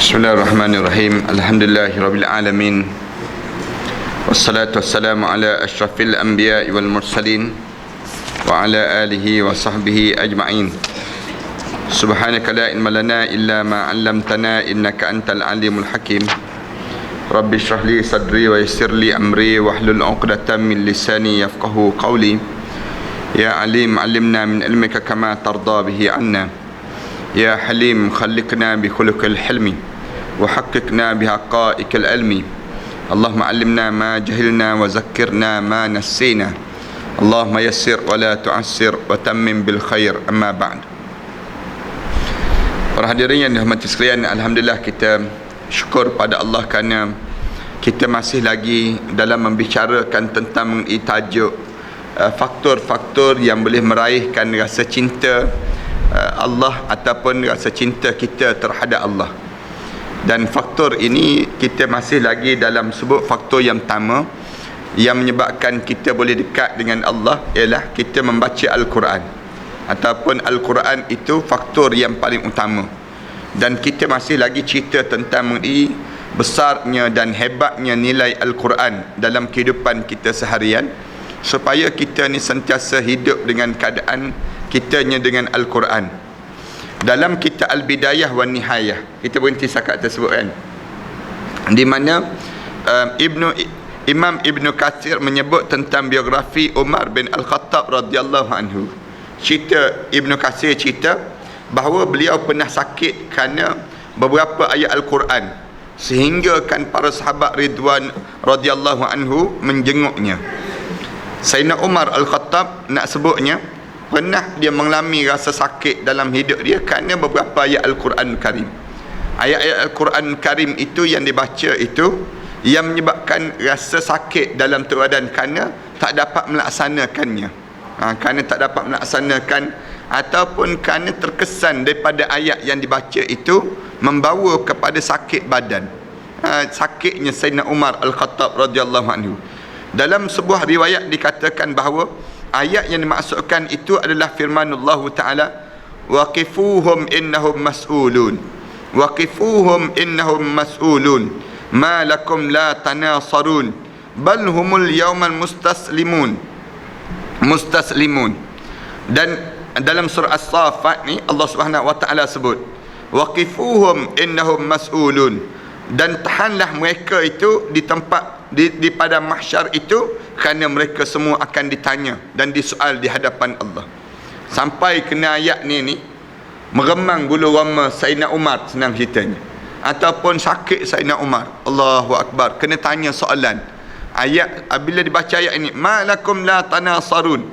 Bismillahirrahmanirrahim. Alhamdulillahirabbil alamin. Wassalatu wassalamu ala asyrafil anbiya'i wal mursalin wa ala alihi wa sahbihi ajma'in. Subhanaka la ilma lana illa ma 'allamtana innaka antal alimul hakim. Rabbi shrah li sadri wa yassir li amri wahlul 'uqdatam min lisani yafqahu qawli. Ya alim 'allimna min ilmika kama tarda bihi 'anna. Ya Halim khalliqna bi khuluqil hilmi wa haqiqna bi haqa'iqil ilmi. Allahumma 'allimna ma jahilna wa zakkirna ma nassina. Allahumma yassir wa la tu'assir wa tammim bil khair. Amma ba'd. Para hadirin yang dirahmati sekalian, alhamdulillah kita syukur pada Allah kerana kita masih lagi dalam membicarakan tentang tajuk faktor-faktor yang boleh meraihkan rasa cinta Allah ataupun rasa cinta kita terhadap Allah. Dan faktor ini kita masih lagi dalam sebut faktor yang pertama yang menyebabkan kita boleh dekat dengan Allah ialah kita membaca Al-Quran, ataupun Al-Quran itu faktor yang paling utama. Dan kita masih lagi cerita tentang besarnya dan hebatnya nilai Al-Quran dalam kehidupan kita seharian, supaya kita ni sentiasa hidup dengan keadaan kitanya dengan Al-Quran. Dalam kitab Al-Bidayah wa Nihayah, kita berhenti sakat tersebut kan, di mana Imam Ibn Katsir menyebut tentang biografi Umar bin Al-Khattab radhiyallahu anhu. Cerita Ibn Katsir cerita bahawa beliau pernah sakit kerana beberapa ayat Al-Quran, sehingga kan para sahabat Ridwan radhiyallahu anhu menjenguknya. Sayyidina Umar Al-Khattab nak sebutnya pernah dia mengalami rasa sakit dalam hidup dia kerana beberapa ayat Al-Quran Karim. Ayat-ayat Al-Quran Karim itu yang dibaca itu yang menyebabkan rasa sakit dalam keadaan kerana tak dapat melaksanakannya. Kerana tak dapat melaksanakan ataupun kerana terkesan daripada ayat yang dibaca itu membawa kepada sakit badan. Sakitnya Sayyidina Umar Al-Khattab radhiyallahu anhu. Dalam sebuah riwayat dikatakan bahawa ayat yang dimaksudkan itu adalah firmanullah Ta'ala, waqifuhum innahum mas'ulun, waqifuhum innahum mas'ulun, ma lakum la tanasarun, bal humul yawman mustaslimun. Dan dalam surah As-Saffat ni Allah Subhanahu wa Ta'ala sebut waqifuhum innahum mas'ulun, dan tahanlah mereka itu di tempat di pada mahsyar itu, kerana mereka semua akan ditanya dan disoal di hadapan Allah. Sampai kena ayat ni meremang bulu roma Sayyidina Umar, senang ceritanya, ataupun sakit Sayyidina Umar, Allahu Akbar, kena tanya soalan. Ayat bila dibaca ayat ini, ma lakum la tanasarun,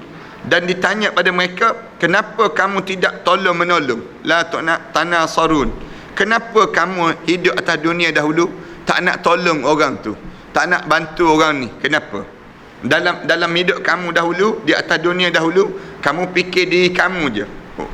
dan ditanya pada mereka, kenapa kamu tidak tolong menolong, la tanasarun, kenapa kamu hidup atas dunia dahulu tak nak tolong orang tu, tak nak bantu orang ni, kenapa? Dalam hidup kamu dahulu, di atas dunia dahulu, kamu fikir diri kamu je.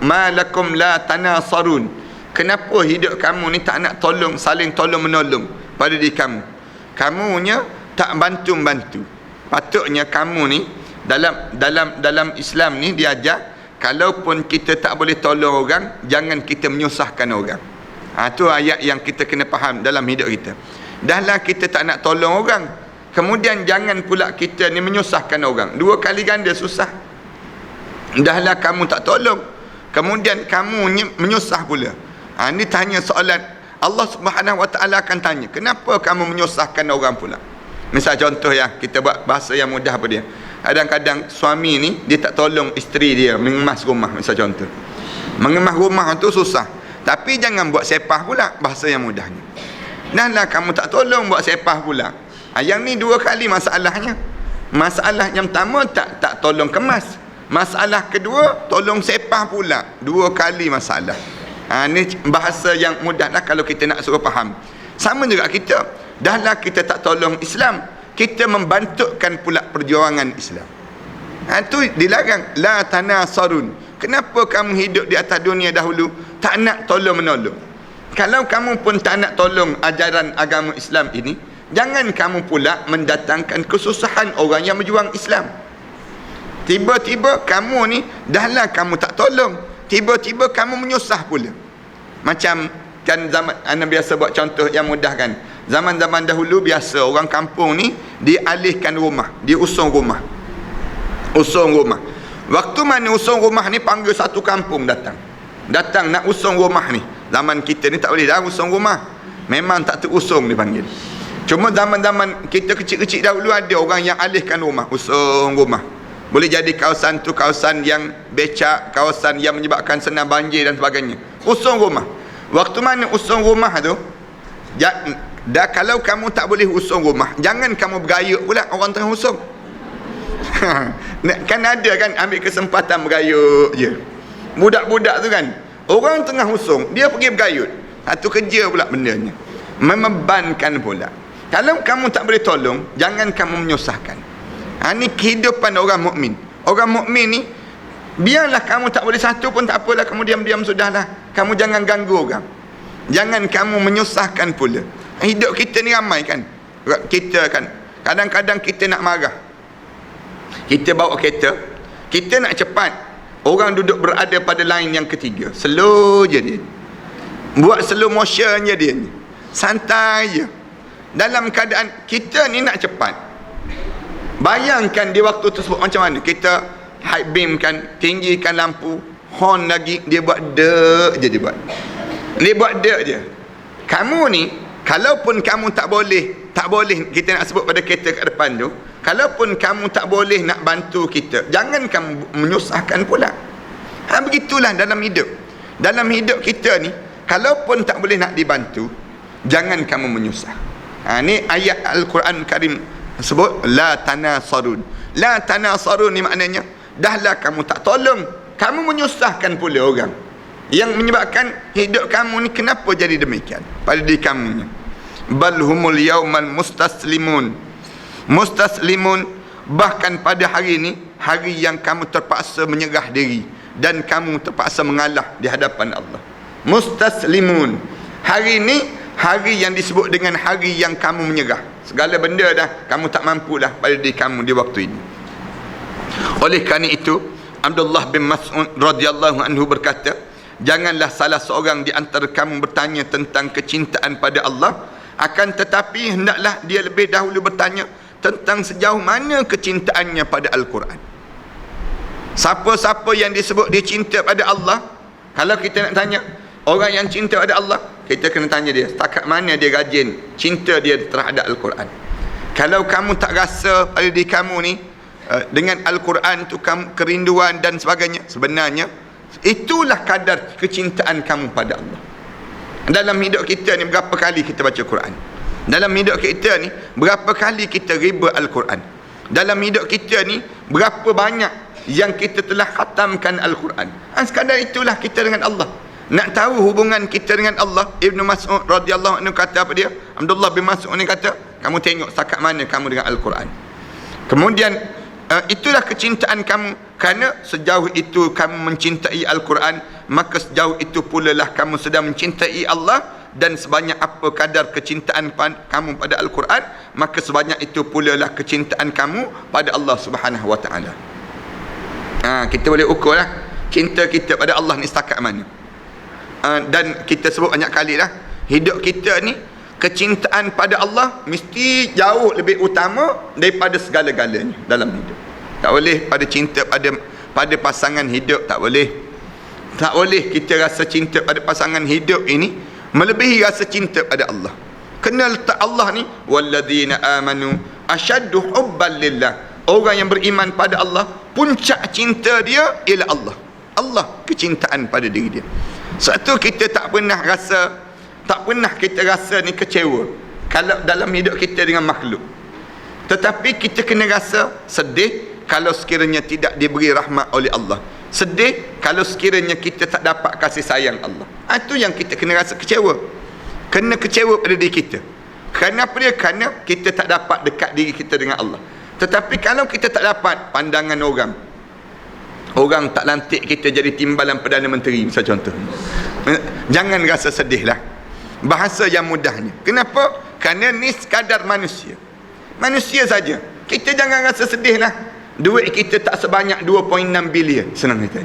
Ma lakum la tanasarun, kenapa hidup kamu ni tak nak tolong, saling tolong menolong pada diri kamu, kamunya tak bantu-bantu. Patutnya kamu ni dalam Islam ni diajar, kalaupun kita tak boleh tolong orang, jangan kita menyusahkan orang. Tu ayat yang kita kena faham dalam hidup kita. Dahlah kita tak nak tolong orang, kemudian jangan pula kita ni menyusahkan orang. Dua kali ganda susah. Dahlah kamu tak tolong, kemudian kamu menyusah pula. Ni tanya soalan. Allah Subhanahu wa Ta'ala akan tanya, kenapa kamu menyusahkan orang pula? Misal contoh ya, kita buat bahasa yang mudah apa dia. Kadang-kadang suami ni dia tak tolong isteri dia mengemas rumah, misal contoh. Mengemas rumah tu susah, tapi jangan buat sepah pula, bahasa yang mudahnya. Dahlah kamu tak tolong buat sepah pula. Yang ni dua kali masalahnya. Masalah yang pertama tak tolong kemas. Masalah kedua tolong sepah pula. Dua kali masalah. Ni bahasa yang mudah lah kalau kita nak suruh faham. Sama juga kita. Dahlah kita tak tolong Islam, kita membantukan pula perjuangan Islam. Tu dilarang. La tanasarun. Kenapa kamu hidup di atas dunia dahulu tak nak tolong menolong? Kalau kamu pun tak nak tolong ajaran agama Islam ini, jangan kamu pula mendatangkan kesusahan orang yang berjuang Islam. Tiba-tiba kamu ni, dahlah kamu tak tolong, tiba-tiba kamu menyusah pula. Macam kan zaman ana biasa buat contoh yang mudah kan. Zaman-zaman dahulu biasa orang kampung ni dialihkan rumah, diusung rumah. Usung rumah. Waktu mana usung rumah ni panggil satu kampung datang. Datang nak usung rumah ni. Zaman kita ni tak boleh dah usung rumah. Memang tak terusung dipanggil. Cuma zaman-zaman kita kecil-kecil dahulu ada orang yang alihkan rumah, usung rumah. Boleh jadi kawasan tu kawasan yang becak, kawasan yang menyebabkan senang banjir dan sebagainya. Usung rumah. Waktu mana usung rumah tu, dah kalau kamu tak boleh usung rumah, jangan kamu bergayut pula orang tengah usung. Kan ada kan ambil kesempatan bergayut je. Budak-budak tu kan, orang tengah usung, dia pergi bergayut. Satu kerja pula bendanya. Membebankan pula. Kalau kamu tak boleh tolong, jangan kamu menyusahkan. Ini kehidupan orang mukmin. Orang mukmin ni, biarlah kamu tak boleh satu pun tak apalah, kamu diam-diam sudahlah. Kamu jangan ganggu orang. Jangan kamu menyusahkan pula. Hidup kita ni ramai kan. Kita kan, kadang-kadang kita nak marah. Kita bawa kereta, kita nak cepat. Orang duduk berada pada line yang ketiga. Slow je dia. Buat slow motion je dia. Santai je. Dalam keadaan kita ni nak cepat. Bayangkan di waktu tersebut macam mana. Kita high beam kan, tinggikan lampu, horn lagi, dia buat dek je dia buat. Dia buat dek je. Kamu ni, kalaupun kamu tak boleh, kita nak sebut pada kereta kat depan tu, kalaupun kamu tak boleh nak bantu kita, jangan kamu menyusahkan pula. Begitulah dalam hidup. Dalam hidup kita ni, kalaupun tak boleh nak dibantu, jangan kamu menyusah. Ni ayat Al-Quran Karim sebut la tanasarun. La tanasarun ni maknanya dahlah kamu tak tolong, kamu menyusahkan pula orang, yang menyebabkan hidup kamu ni kenapa jadi demikian pada diri kamu ni. Bal humul yaumal mustaslimun. Mustaslimun, bahkan pada hari ni, hari yang kamu terpaksa menyerah diri dan kamu terpaksa mengalah di hadapan Allah. Mustaslimun, hari ni hari yang disebut dengan hari yang kamu menyerah. Segala benda dah kamu tak mampulah pada diri kamu di waktu ini. Oleh kerana itu, Abdullah bin Mas'ud radhiyallahu anhu berkata, janganlah salah seorang di antara kamu bertanya tentang kecintaan pada Allah, akan tetapi hendaklah dia lebih dahulu bertanya tentang sejauh mana kecintaannya pada Al-Quran. Siapa-siapa yang disebut dia cinta pada Allah, kalau kita nak tanya orang yang cinta pada Allah, kita kena tanya dia setakat mana dia rajin cinta dia terhadap Al-Quran. Kalau kamu tak rasa pada diri kamu ni dengan Al-Quran tu kamu kerinduan dan sebagainya, sebenarnya itulah kadar kecintaan kamu pada Allah. Dalam hidup kita ni berapa kali kita baca Quran? Dalam hidup kita ni berapa kali kita riba Al-Quran? Dalam hidup kita ni berapa banyak yang kita telah khatamkan Al-Quran? Sekadar itulah kita dengan Allah. Nak tahu hubungan kita dengan Allah, Ibnu Mas'ud radhiyallahu anhu kata apa dia? Abdullah bin Mas'ud ni kata, kamu tengok setakat mana kamu dengan Al-Quran. Kemudian itulah kecintaan kamu, kerana sejauh itu kamu mencintai Al-Quran, maka sejauh itu pula lah kamu sedang mencintai Allah, dan sebanyak apa kadar kecintaan kamu pada Al-Quran, maka sebanyak itu pula lah kecintaan kamu pada Allah Subhanahu wa taala. Kita boleh ukurlah cinta kita pada Allah ni setakat mana. Dan kita sebut banyak kali lah, hidup kita ni kecintaan pada Allah mesti jauh lebih utama daripada segala-galanya dalam hidup. Tak boleh pada cinta pada pasangan hidup, tak boleh. Tak boleh kita rasa cinta pada pasangan hidup ini melebihi rasa cinta pada Allah. Kena letak Allah ni, walladzina amanu asyaddu hubban lillah. Orang yang beriman pada Allah, puncak cinta dia ialah Allah. Allah, kecintaan pada diri dia. Satu, kita tak pernah kita rasa ni kecewa kalau dalam hidup kita dengan makhluk. Tetapi kita kena rasa sedih kalau sekiranya tidak diberi rahmat oleh Allah. Sedih kalau sekiranya kita tak dapat kasih sayang Allah. Itu yang kita kena rasa kecewa. Kena kecewa pada diri kita. Kenapa dia? Kerana kita tak dapat dekat diri kita dengan Allah. Tetapi kalau kita tak dapat pandangan orang tak lantik kita jadi timbalan Perdana Menteri, misal contoh, jangan rasa sedih lah. Bahasa yang mudahnya, kenapa? Kerana ni sekadar manusia saja. Kita jangan rasa sedih lah. Duit kita tak sebanyak 2.6 bilion, senang kata.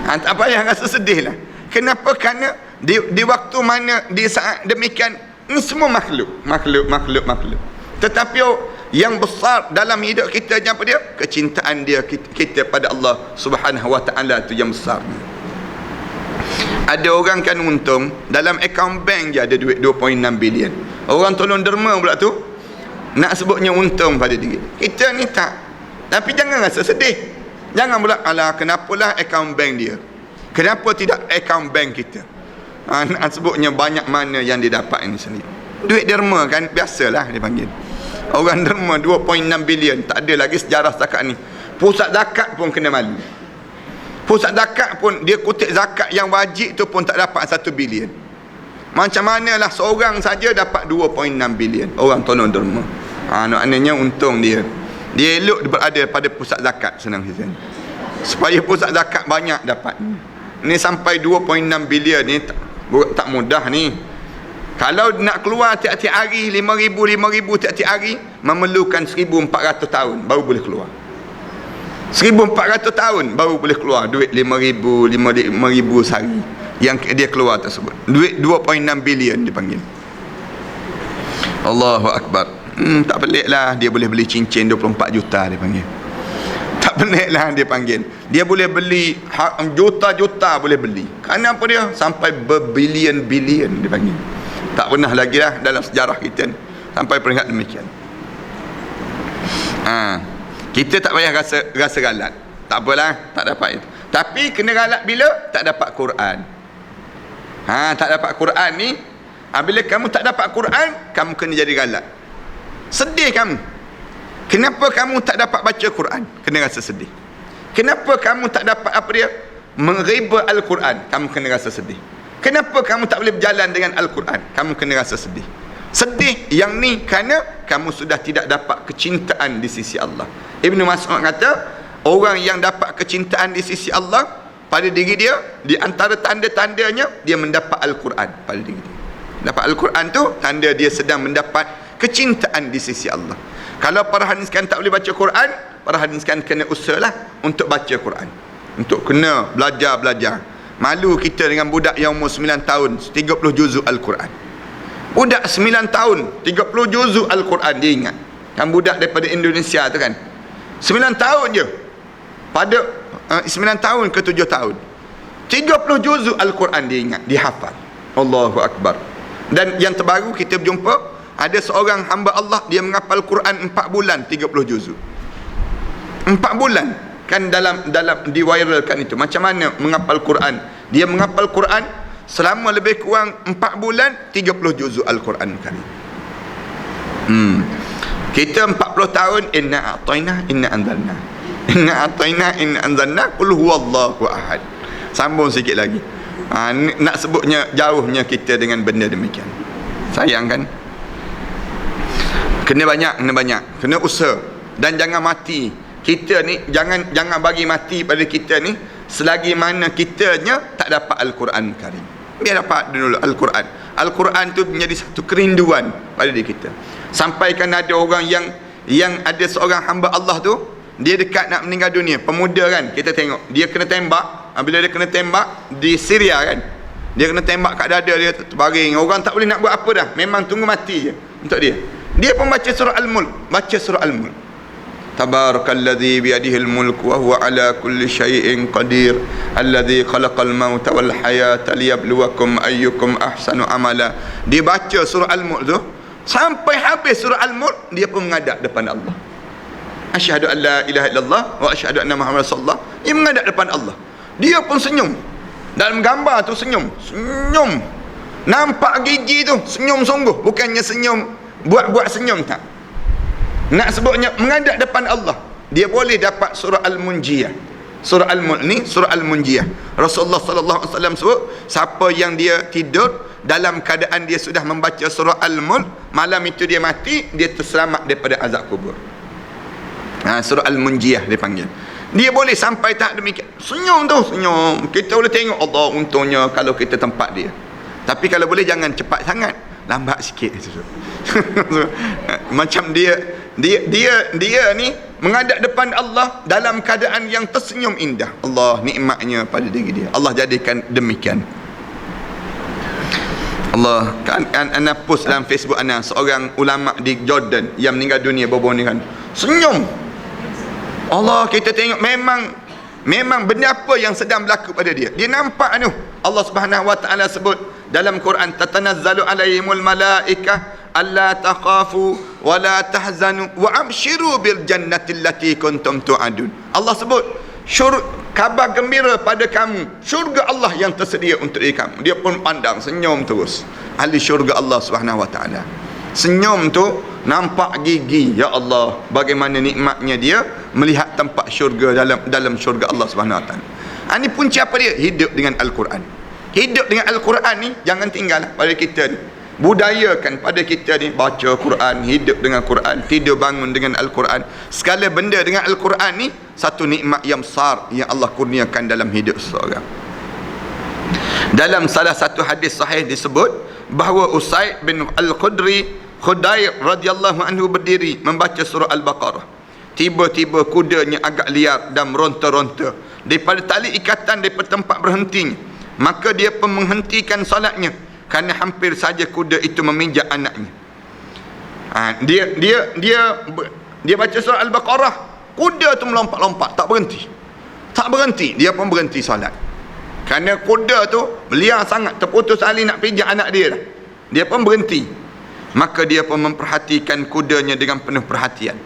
Tak payah rasa sedih lah. Kenapa? Kerana di waktu mana, di saat demikian, ini semua makhluk. Tetapi yang besar dalam hidup kita apa dia? Kecintaan kita pada Allah Subhanahu wa taala tu yang besar. Ada orang kan untung dalam akaun bank je ada duit 2.6 bilion. Orang tolong derma pula tu nak sebutnya untung pada diri. Kita ni tak. Tapi jangan rasa sedih. Jangan pula alah kenapalah akaun bank dia. Kenapa tidak akaun bank kita? Nak sebutnya banyak mana yang dia dapat ini sendiri. Duit derma kan biasalah dia panggil. Orang derma 2.6 bilion, tak ada lagi sejarah setakat ni. Pusat zakat pun kena malu. Pusat zakat pun dia kutip zakat yang wajib tu pun tak dapat 1 bilion. Macam manalah seorang saja dapat 2.6 bilion. Orang tolong derma. Maknanya untung dia. Dia elok berada pada pusat zakat, senang cerita. Supaya pusat zakat banyak dapat. Ni sampai 2.6 bilion ni tak mudah ni. Kalau nak keluar tiap-tiap hari 5,000 tiap-tiap hari, memerlukan 1,400 tahun baru boleh keluar. 1,400 tahun baru boleh keluar duit 5,000 sehari yang dia keluar tersebut. Duit 2.6 bilion dipanggil. Allahu Akbar. Tak peliklah dia boleh beli cincin 24 juta dia panggil. Tak peliklah dia panggil. Dia boleh beli juta-juta boleh beli. Kerana apa dia? Sampai berbilion-bilion dia panggil. Tak pernah lagi lah dalam sejarah kita ni sampai peringkat demikian. Kita tak payah rasa galat. Tak apalah, tak dapat itu. Tapi kena galat bila tak dapat Quran. Tak dapat Quran ni, bila kamu tak dapat Quran, kamu kena jadi galat. Sedih kamu. Kenapa kamu tak dapat baca Quran? Kena rasa sedih. Kenapa kamu tak dapat apa dia? Mengriba Al-Quran, kamu kena rasa sedih. Kenapa kamu tak boleh berjalan dengan Al-Quran? Kamu kena rasa sedih. Sedih yang ni kerana kamu sudah tidak dapat kecintaan di sisi Allah. Ibnu Mas'ud kata, orang yang dapat kecintaan di sisi Allah pada diri dia, di antara tanda-tandanya dia mendapat Al-Quran pada diri dia. Dapat Al-Quran tu tanda dia sedang mendapat kecintaan di sisi Allah. Kalau para hadis kan tak boleh baca Quran, para hadis kan kena usahalah untuk baca Quran. Untuk kena belajar. Malu kita dengan budak yang umur 9 tahun 30 juzuk Al-Quran. Budak 9 tahun 30 juzuk Al-Quran dia ingat. Kan budak daripada Indonesia tu kan 9 tahun je. Pada 9 tahun ke 7 tahun 30 juzuk Al-Quran dia ingat, dia hafal. Allahu Akbar. Dan yang terbaru kita berjumpa ada seorang hamba Allah, dia menghafal Quran 4 bulan 30 juzuk. 4 bulan. Kan dalam diviralkan itu macam mana menghafal Quran. Dia menghafal Quran selama lebih kurang 4 bulan 30 juzuk Al-Quran Karim. Kita 40 tahun inna anzalna qul huwallahu ahad. Sambung sikit lagi. Nak sebutnya jauhnya kita dengan benda demikian. Sayang kan? Kena banyak, kena usaha dan jangan mati. Kita ni jangan bagi mati pada kita ni selagi mana kitanya tak dapat Al-Quran Karim. Biar dapat dulu Al-Quran. Al-Quran tu menjadi satu kerinduan pada diri kita. Sampaikan ada orang yang ada seorang hamba Allah tu, dia dekat nak meninggal dunia, pemuda kan, kita tengok dia kena tembak. Bila dia kena tembak di Syria kan, dia kena tembak kat dada, dia terbaring. Orang tak boleh nak buat apa dah, memang tunggu mati je untuk dia. Dia pun baca surah Al-Mulk, Tabarakalladzi biyadihil mulk wa huwa ala kulli syai'in qadir alladzi khalaqal mauta wal hayata liyabluwakum ayyukum ahsanu amala. Dia baca surah Al-Mulk tu sampai habis surah Al-Mulk, dia pun menghadap depan Allah. Asyhadu an la ilaha illallah wa asyhadu anna Muhammadar Rasulullah. Dia menghadap depan Allah. Dia pun senyum. Dalam gambar tu senyum. Nampak gigi tu senyum sungguh, bukannya senyum buat-buat senyum tak. Nak sebutnya menghadap depan Allah, dia boleh dapat surah Al-Munjiyah. Surah Al-Mulk ni surah Al-Munjiyah. Rasulullah sallallahu alaihi wasallam sebut, siapa yang dia tidur dalam keadaan dia sudah membaca surah Al-Mulk, malam itu dia mati, dia terselamat daripada azab kubur. Surah Al-Munjiyah dipanggil. Dia boleh sampai tahap demikian. Senyum. Kita boleh tengok Allah untungnya kalau kita tempat dia. Tapi kalau boleh jangan cepat sangat, lambat sikit. Macam dia ni menghadap depan Allah dalam keadaan yang tersenyum indah. Allah nikmatnya pada diri dia. Allah jadikan demikian. Allah kan ana post dalam Facebook ana seorang ulama di Jordan yang meninggal dunia baru-baru ni kan. Senyum. Allah, kita tengok memang benda apa yang sedang berlaku pada dia. Dia nampak anu. Allah Subhanahu wa taala sebut dalam Quran, tatanazzalu alaihimul malaikah alla takhafu wa la tahzanu wa abshiru bil jannati allati kuntum tu'adun. Allah sebut kabar gembira pada kamu, syurga Allah yang tersedia untuk diri kamu. Dia pun pandang, senyum terus. Ahli syurga Allah Subhanahu wa taala. Senyum tu nampak gigi, ya Allah, bagaimana nikmatnya dia melihat tempat syurga dalam syurga Allah Subhanahu wa taala. Ini punca apa dia? Hidup dengan Al-Quran. Hidup dengan Al-Quran ni jangan tinggal pada kita ni. Budayakan pada kita ni baca Quran, hidup dengan Quran, tidur bangun dengan Al-Quran. Segala benda dengan Al-Quran ni satu nikmat yang besar yang Allah kurniakan dalam hidup seseorang. Dalam salah satu hadis sahih disebut bahawa Usaid bin Al-Khudayr radhiyallahu anhu berdiri membaca surah Al-Baqarah. Tiba-tiba kudanya agak liar dan meronta-ronta daripada tali ikatan daripada tempat berhentinya. Maka dia pun menghentikan solatnya kerana hampir saja kuda itu meminjak anaknya. Dia baca surah Al-Baqarah, kuda tu melompat-lompat, tak berhenti. Dia pun berhenti solat kerana kuda tu liar sangat, terputus tali nak pijak anak dia dah. Dia pun berhenti. Maka dia pun memperhatikan kudanya dengan penuh perhatian.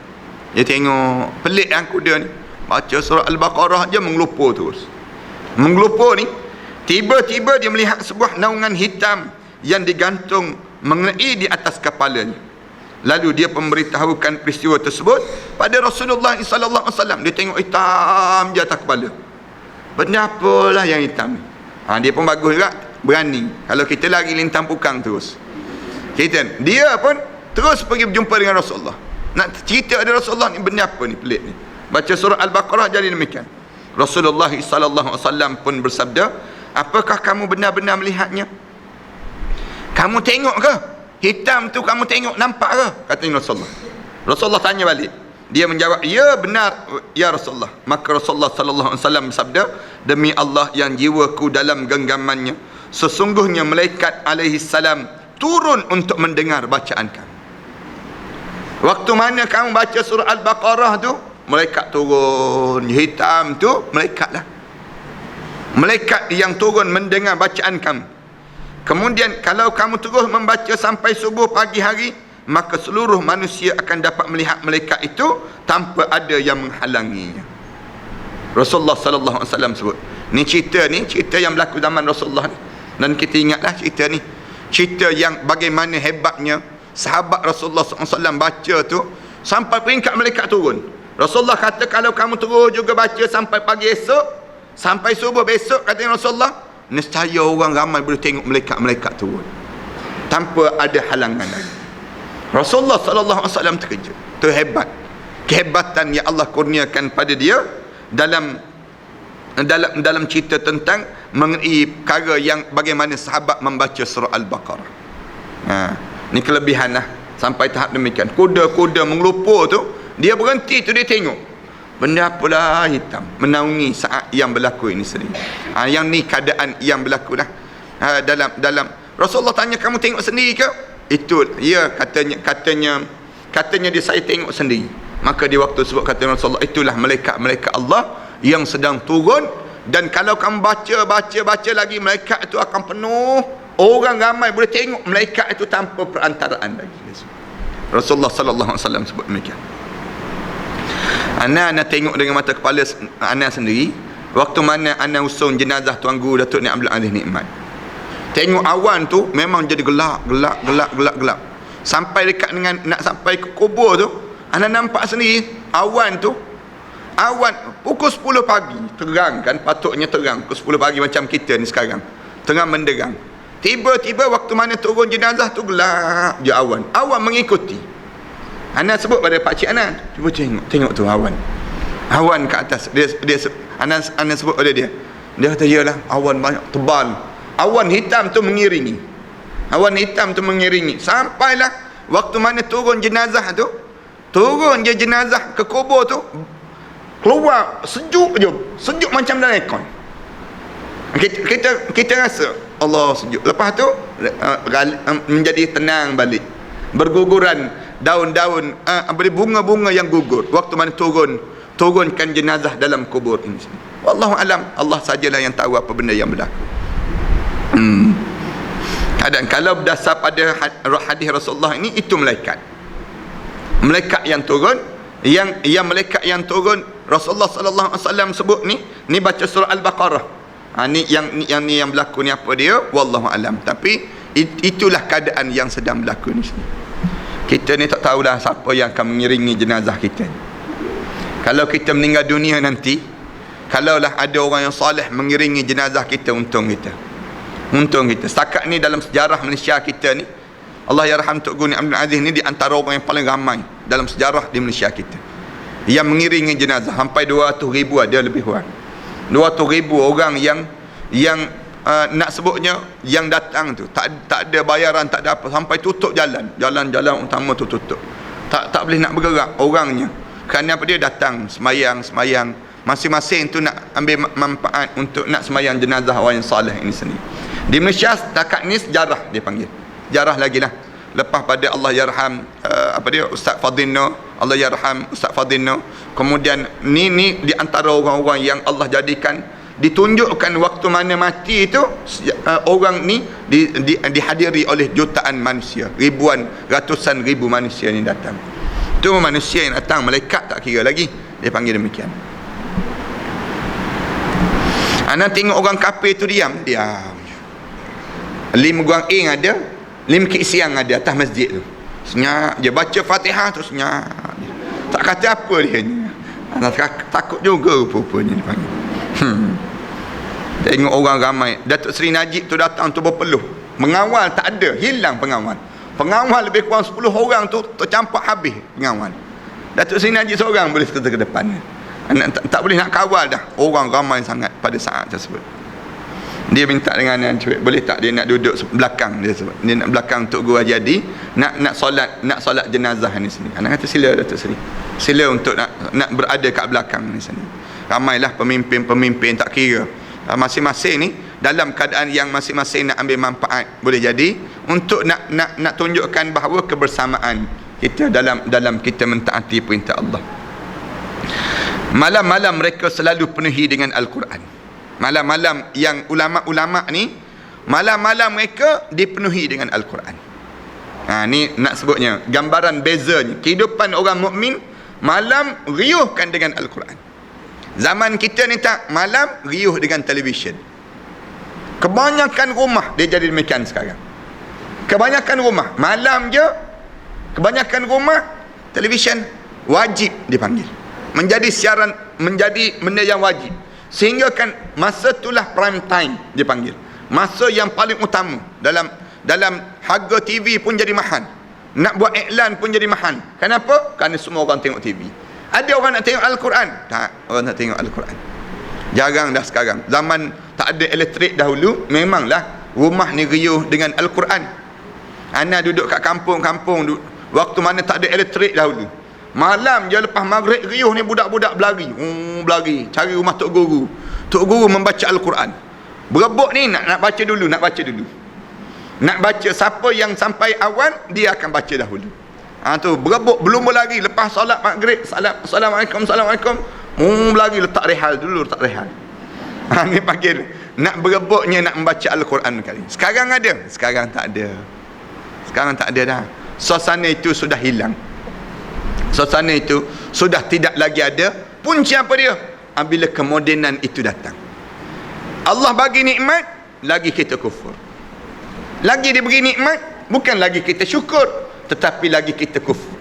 Dia tengok, pelik kan kuda ni, baca surah Al-Baqarah je mengelupur terus. Mengelupur ni, tiba-tiba dia melihat sebuah naungan hitam yang digantung mengenai di atas kepalanya. Lalu dia memberitahukan peristiwa tersebut pada Rasulullah sallallahu alaihi wasallam. Dia tengok hitam di atas kepala. Benda apalah yang hitam? Dia pun bagus juga, berani. Kalau kita lari lintang pukang terus. Dia pun terus pergi berjumpa dengan Rasulullah. Nak cerita ada Rasulullah ni, benda apa ni pelik ni. Baca surah Al-Baqarah jadi demikian. Rasulullah sallallahu alaihi wasallam pun bersabda, apakah kamu benar-benar melihatnya? Kamu tengok ke? Hitam tu kamu tengok, nampak ke? Kata Rasulullah. Rasulullah tanya balik. Dia menjawab, ya benar ya Rasulullah. Maka Rasulullah sallallahu alaihi wasallam bersabda, demi Allah yang jiwaku dalam genggamannya, sesungguhnya malaikat alaihi salam turun untuk mendengar bacaan kamu. Waktu mana kamu baca surah Al-Baqarah tu, malaikat turun. Hitam tu malaikat lah. Malaikat yang turun mendengar bacaan kamu. Kemudian kalau kamu terus membaca sampai subuh pagi hari, maka seluruh manusia akan dapat melihat malaikat itu tanpa ada yang menghalanginya. Rasulullah sallallahu alaihi wasallam sebut. Ni cerita yang berlaku zaman Rasulullah ni. Dan kita ingatlah cerita ni. Cerita yang bagaimana hebatnya sahabat Rasulullah sallallahu alaihi wasallam baca tu sampai peringkat malaikat turun. Rasulullah kata kalau kamu terus juga baca sampai pagi esok, sampai subuh besok, kata Rasulullah, nescaya orang ramai boleh tengok malaikat-malaikat turun tanpa ada halangan lagi. Rasulullah sallallahu alaihi wasallam terkejut. Itu hebat. Kehebatan yang Allah kurniakan pada dia dalam cerita tentang mengenai perkara yang bagaimana sahabat membaca surah Al-Baqarah. Ni kelebihan lah sampai tahap demikian. Kuda-kuda mengelupur tu, dia berhenti tu, dia tengok benda apalah hitam menaungi saat yang berlaku ini sendiri. Yang ni keadaan yang berlaku lah. Dalam Rasulullah tanya, kamu tengok sendiri ke? Itu ya, katanya dia, saya tengok sendiri. Maka di waktu sebut kata Rasulullah, itulah malaikat-malaikat Allah yang sedang turun. Dan kalau kamu baca lagi, malaikat itu akan penuh. Orang ramai boleh tengok malaikat itu tanpa perantaraan lagi. Rasulullah sallallahu alaihi wasallam sebut demikian. Ana tengok dengan mata kepala ana sendiri waktu mana ana usung jenazah Tuan Guru Datuk Ni Abdul Aziz Nikmat. Tengok awan tu memang jadi gelap. Sampai dekat dengan nak sampai ke kubur tu, ana nampak sendiri awan pukul 10 pagi terang kan, patutnya terang pukul 10 pagi macam kita ni sekarang, terang menderang. Tiba-tiba waktu mana turun jenazah tu gelap je awan mengikuti. Ana sebut pada pak cik ana, cuba tengok tu awan kat atas. Dia ana sebut pada dia kata iyalah awan banyak tebal, awan hitam tu mengiringi sampailah waktu mana turun jenazah ke kubur tu, keluar sejuk macam dalam aircon. Kita rasa Allah sejuk. Lepas tu menjadi tenang balik. Berguguran daun-daun bunga-bunga yang gugur waktu mana turunkan jenazah dalam kubur ini. Wallahu alam, Allah sajalah yang tahu apa benda yang berlaku. Dan kalau berdasar pada hadis Rasulullah ini, itu malaikat yang turun, yang malaikat yang turun Rasulullah sallallahu alaihi wasallam sebut ni baca surah Al-Baqarah. Ni yang berlaku ni apa dia, wallahu alam. Tapi itulah keadaan yang sedang berlaku ni. Kita ni tak tahulah siapa yang akan mengiringi jenazah kita. Kalau kita meninggal dunia nanti, kalaulah ada orang yang soleh mengiringi jenazah kita, untung kita. Setakat ni dalam sejarah Malaysia kita ni, Allah yarham Tok Guni Abdul Aziz ni di antara orang yang paling ramai dalam sejarah di Malaysia kita yang mengiringi jenazah. Sampai 200,000 ada lebih kurang. 200,000 orang yang nak sebutnya yang datang tu tak ada bayaran, tak ada apa, sampai tutup jalan utama tu tutup. Tak boleh nak bergerak orangnya. Kerana apa, dia datang semayang masing-masing tu nak ambil manfaat untuk nak semayang jenazah orang yang soleh ini sendiri. Di Malaysia setakat ni sejarah dia panggil. Sejarah lagi lah. Lepas pada Allah yarham Ustaz Fadhino, Allah yarham Ustaz Fadhino. Kemudian ni di antara orang-orang yang Allah jadikan ditunjukkan waktu mana mati itu, orang ni dihadiri oleh jutaan manusia, ratusan ribu manusia ni datang. Tu manusia yang datang, malaikat tak kira lagi, dia panggil demikian. Ana tengok orang kafir tu diam. 5 guang ing ada, 5 kik siang ada atas masjid tu. Senyap dia baca Fatihah tu, senyap. Tak kata apa dia ni. Ana takut juga rupanya dia panggil. Tengok orang ramai. Datuk Seri Najib tu datang tu berpeluh. Mengawal tak ada, hilang pengawal. Pengawal lebih kurang 10 orang tu tercampak habis pengawal. Datuk Seri Najib seorang boleh ke depan. Tak boleh nak kawal dah. Orang ramai sangat pada saat tersebut. Dia minta dengan cuy, boleh tak dia nak duduk belakang, dia sebut. Dia nak belakang Tok Guru Haji nak solat jenazah ni sini. Anak kata sila Datuk Seri. Sila untuk nak berada kat belakang ni sini. Ramailah pemimpin tak kira. Masing-masing ni dalam keadaan yang masing-masing nak ambil manfaat. Boleh jadi untuk nak tunjukkan bahawa kebersamaan kita dalam kita mentaati perintah Allah. Malam-malam mereka selalu penuhi dengan Al-Quran. Malam-malam yang ulama-ulama ni, malam-malam mereka dipenuhi dengan Al-Quran. Ni nak sebutnya gambaran bezanya kehidupan orang mukmin. Malam riuhkan dengan Al-Quran. Zaman kita ni tak, malam riuh dengan televisyen. Kebanyakan rumah dia jadi demikian sekarang. Kebanyakan rumah malam je, kebanyakan rumah televisyen wajib dipanggil. Menjadi siaran, menjadi benda yang wajib. Sehingga kan masa itulah prime time dipanggil. Masa yang paling utama dalam harga TV pun jadi mahal. Nak buat iklan pun jadi mahal. Kenapa? Kerana semua orang tengok TV. Ada orang nak tengok Al-Quran? Tak, orang nak tengok Al-Quran. Jarang dah sekarang. Zaman tak ada elektrik dahulu, memanglah rumah ni riuh dengan Al-Quran. Ana duduk kat kampung-kampung waktu mana tak ada elektrik dahulu. Malam je lepas maghrib riuh ni budak-budak berlari. Berlari cari rumah Tok Guru. Tok Guru membaca Al-Quran. Berebut ni nak baca dulu. Nak baca, siapa yang sampai awal dia akan baca dahulu. Tu berebut belum berlari lepas solat maghrib, assalamualaikum. Berlari letak rehal. Ni panggil nak berebutnya nak membaca Al-Quran kali. Sekarang ada? Sekarang tak ada. Sekarang tak ada dah. Suasana itu sudah hilang. Suasana itu sudah tidak lagi ada. Punca apa dia? Apabila kemodenan itu datang. Allah bagi nikmat, lagi kita kufur. Lagi diberi nikmat, bukan lagi kita syukur, tetapi lagi kita kufur.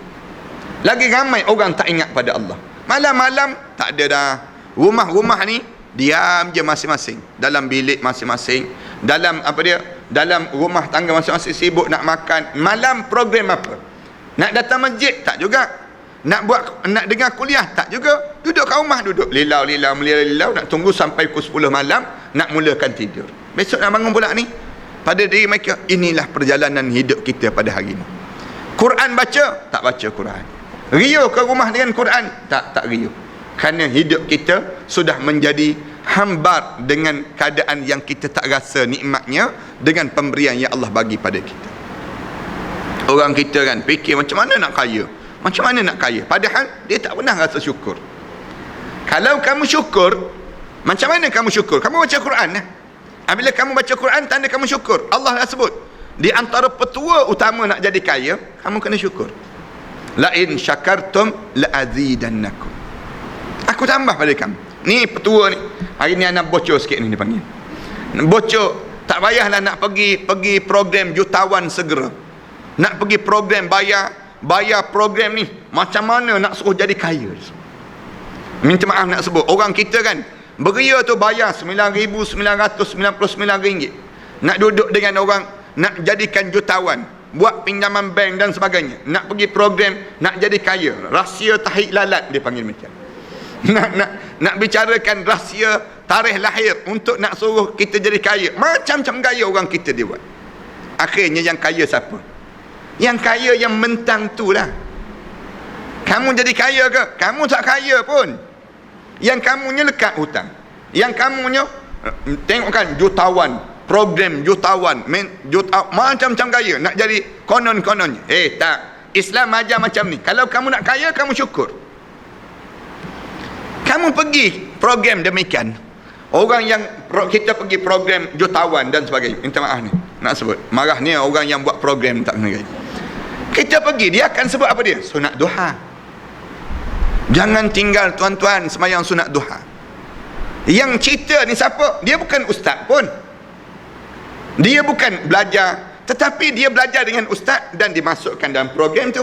Lagi ramai orang tak ingat pada Allah. Malam-malam tak ada dah. Rumah-rumah ni diam je masing-masing, dalam bilik masing-masing, dalam dalam rumah tangga masing-masing, sibuk nak makan. Malam program apa? Nak datang masjid tak juga. Nak dengar kuliah tak juga. Duduk kat rumah, duduk lilau, nak tunggu sampai pukul 10 malam nak mulakan tidur. Besok nak bangun pula ni. Pada diri mereka, inilah perjalanan hidup kita pada hari ini. Quran baca, tak baca Quran. Riuh ke rumah dengan Quran, tak riuh. Kerana hidup kita sudah menjadi hambar dengan keadaan yang kita tak rasa nikmatnya dengan pemberian yang Allah bagi pada kita. Orang kita kan fikir macam mana nak kaya, macam mana nak kaya, padahal dia tak pernah rasa syukur. Kalau kamu syukur, macam mana kamu syukur? Kamu baca Quran lah. Bila kamu baca Quran, tanda kamu syukur. Allah dah sebut, di antara petua utama nak jadi kaya, kamu kena syukur. La in syakartum la azidannakum. Aku tambah pada kamu. Ni petua ni. Hari ni anak bocor sikit ni dia panggil. Bocor, tak payahlah nak pergi program jutawan segera. Nak pergi program bayar program ni. Macam mana nak suruh jadi kaya? Minta maaf nak sebut, orang kita kan beria tu bayar RM9,999. Nak duduk dengan orang, nak jadikan jutawan, buat pinjaman bank dan sebagainya, nak pergi program nak jadi kaya, rahsia tahi lalat dia panggil macam. Nak bicarakan rahsia tarikh lahir untuk nak suruh kita jadi kaya. Macam-macam gaya orang kita dia buat. Akhirnya yang kaya siapa? Yang kaya yang mentang tu lah. Kamu jadi kaya ke? Kamu tak kaya pun. Yang kamunya lekat hutang. Yang kamunya tengok kan, jutawan, program jutawan, macam-macam gaya nak jadi konon-kononnya. Tak. Islam ajar macam ni. Kalau kamu nak kaya, kamu syukur. Kamu pergi program demikian. Orang yang kita pergi program jutawan dan sebagainya. Minta maaf ni nak sebut. Marah ni orang yang buat program tak kena gaya. Kita pergi, dia akan sebut apa dia? Sunat duha. Jangan tinggal tuan-tuan semayang sunat duha. Yang cerita ni siapa? Dia bukan ustaz pun. Dia bukan belajar, tetapi dia belajar dengan ustaz dan dimasukkan dalam program tu.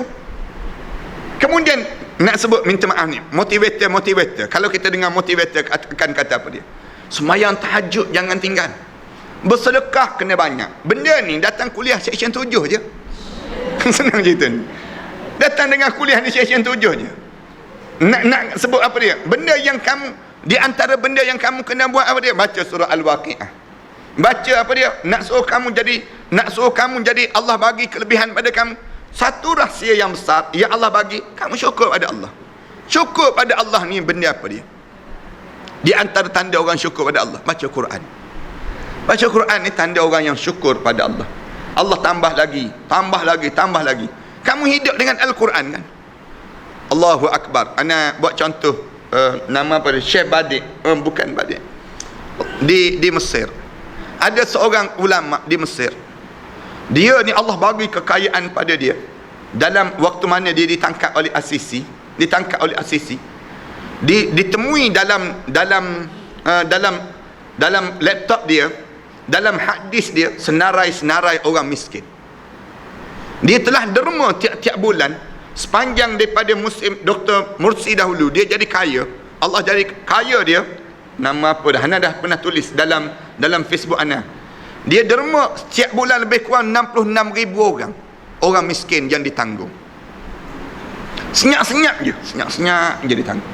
Kemudian nak sebut, minta maaf ni, motivator. Kalau kita dengar motivator akan kata apa dia? Semayang tahajud jangan tinggal. Bersedekah kena banyak. Benda ni datang kuliah seksyen 7 je. Senang cerita ni. Datang dengan kuliah di seksyen 7 je. Nak sebut apa dia? Benda yang kamu, di antara benda yang kamu kena buat apa dia? Baca surah Al-Waqi'ah. Baca apa dia? Nak suruh kamu jadi Allah bagi kelebihan pada kamu. Satu rahsia yang besar yang Allah bagi, kamu syukur pada Allah. Syukur pada Allah ni benda apa dia? Di antara tanda orang syukur pada Allah, baca Quran. Baca Quran ni tanda orang yang syukur pada Allah. Allah tambah lagi. Kamu hidup dengan Al-Quran kan? Allahu Akbar. Ana buat contoh nama apa dia? Syekh Badik. Bukan Badik. Di Mesir. Ada seorang ulama di Mesir. Dia ni Allah bagi kekayaan pada dia. Dalam waktu mana dia ditangkap oleh Asisi, ditemui dalam laptop dia, dalam hadis dia, senarai-senarai orang miskin. Dia telah derma tiap-tiap bulan sepanjang daripada musim Dr. Mursi dahulu, dia jadi kaya. Allah jadi kaya dia. Nama apa dah? Ana dah pernah tulis dalam Facebook ana. Dia derma setiap bulan lebih kurang 66,000 orang miskin yang ditanggung. Senyap-senyap je ditanggung.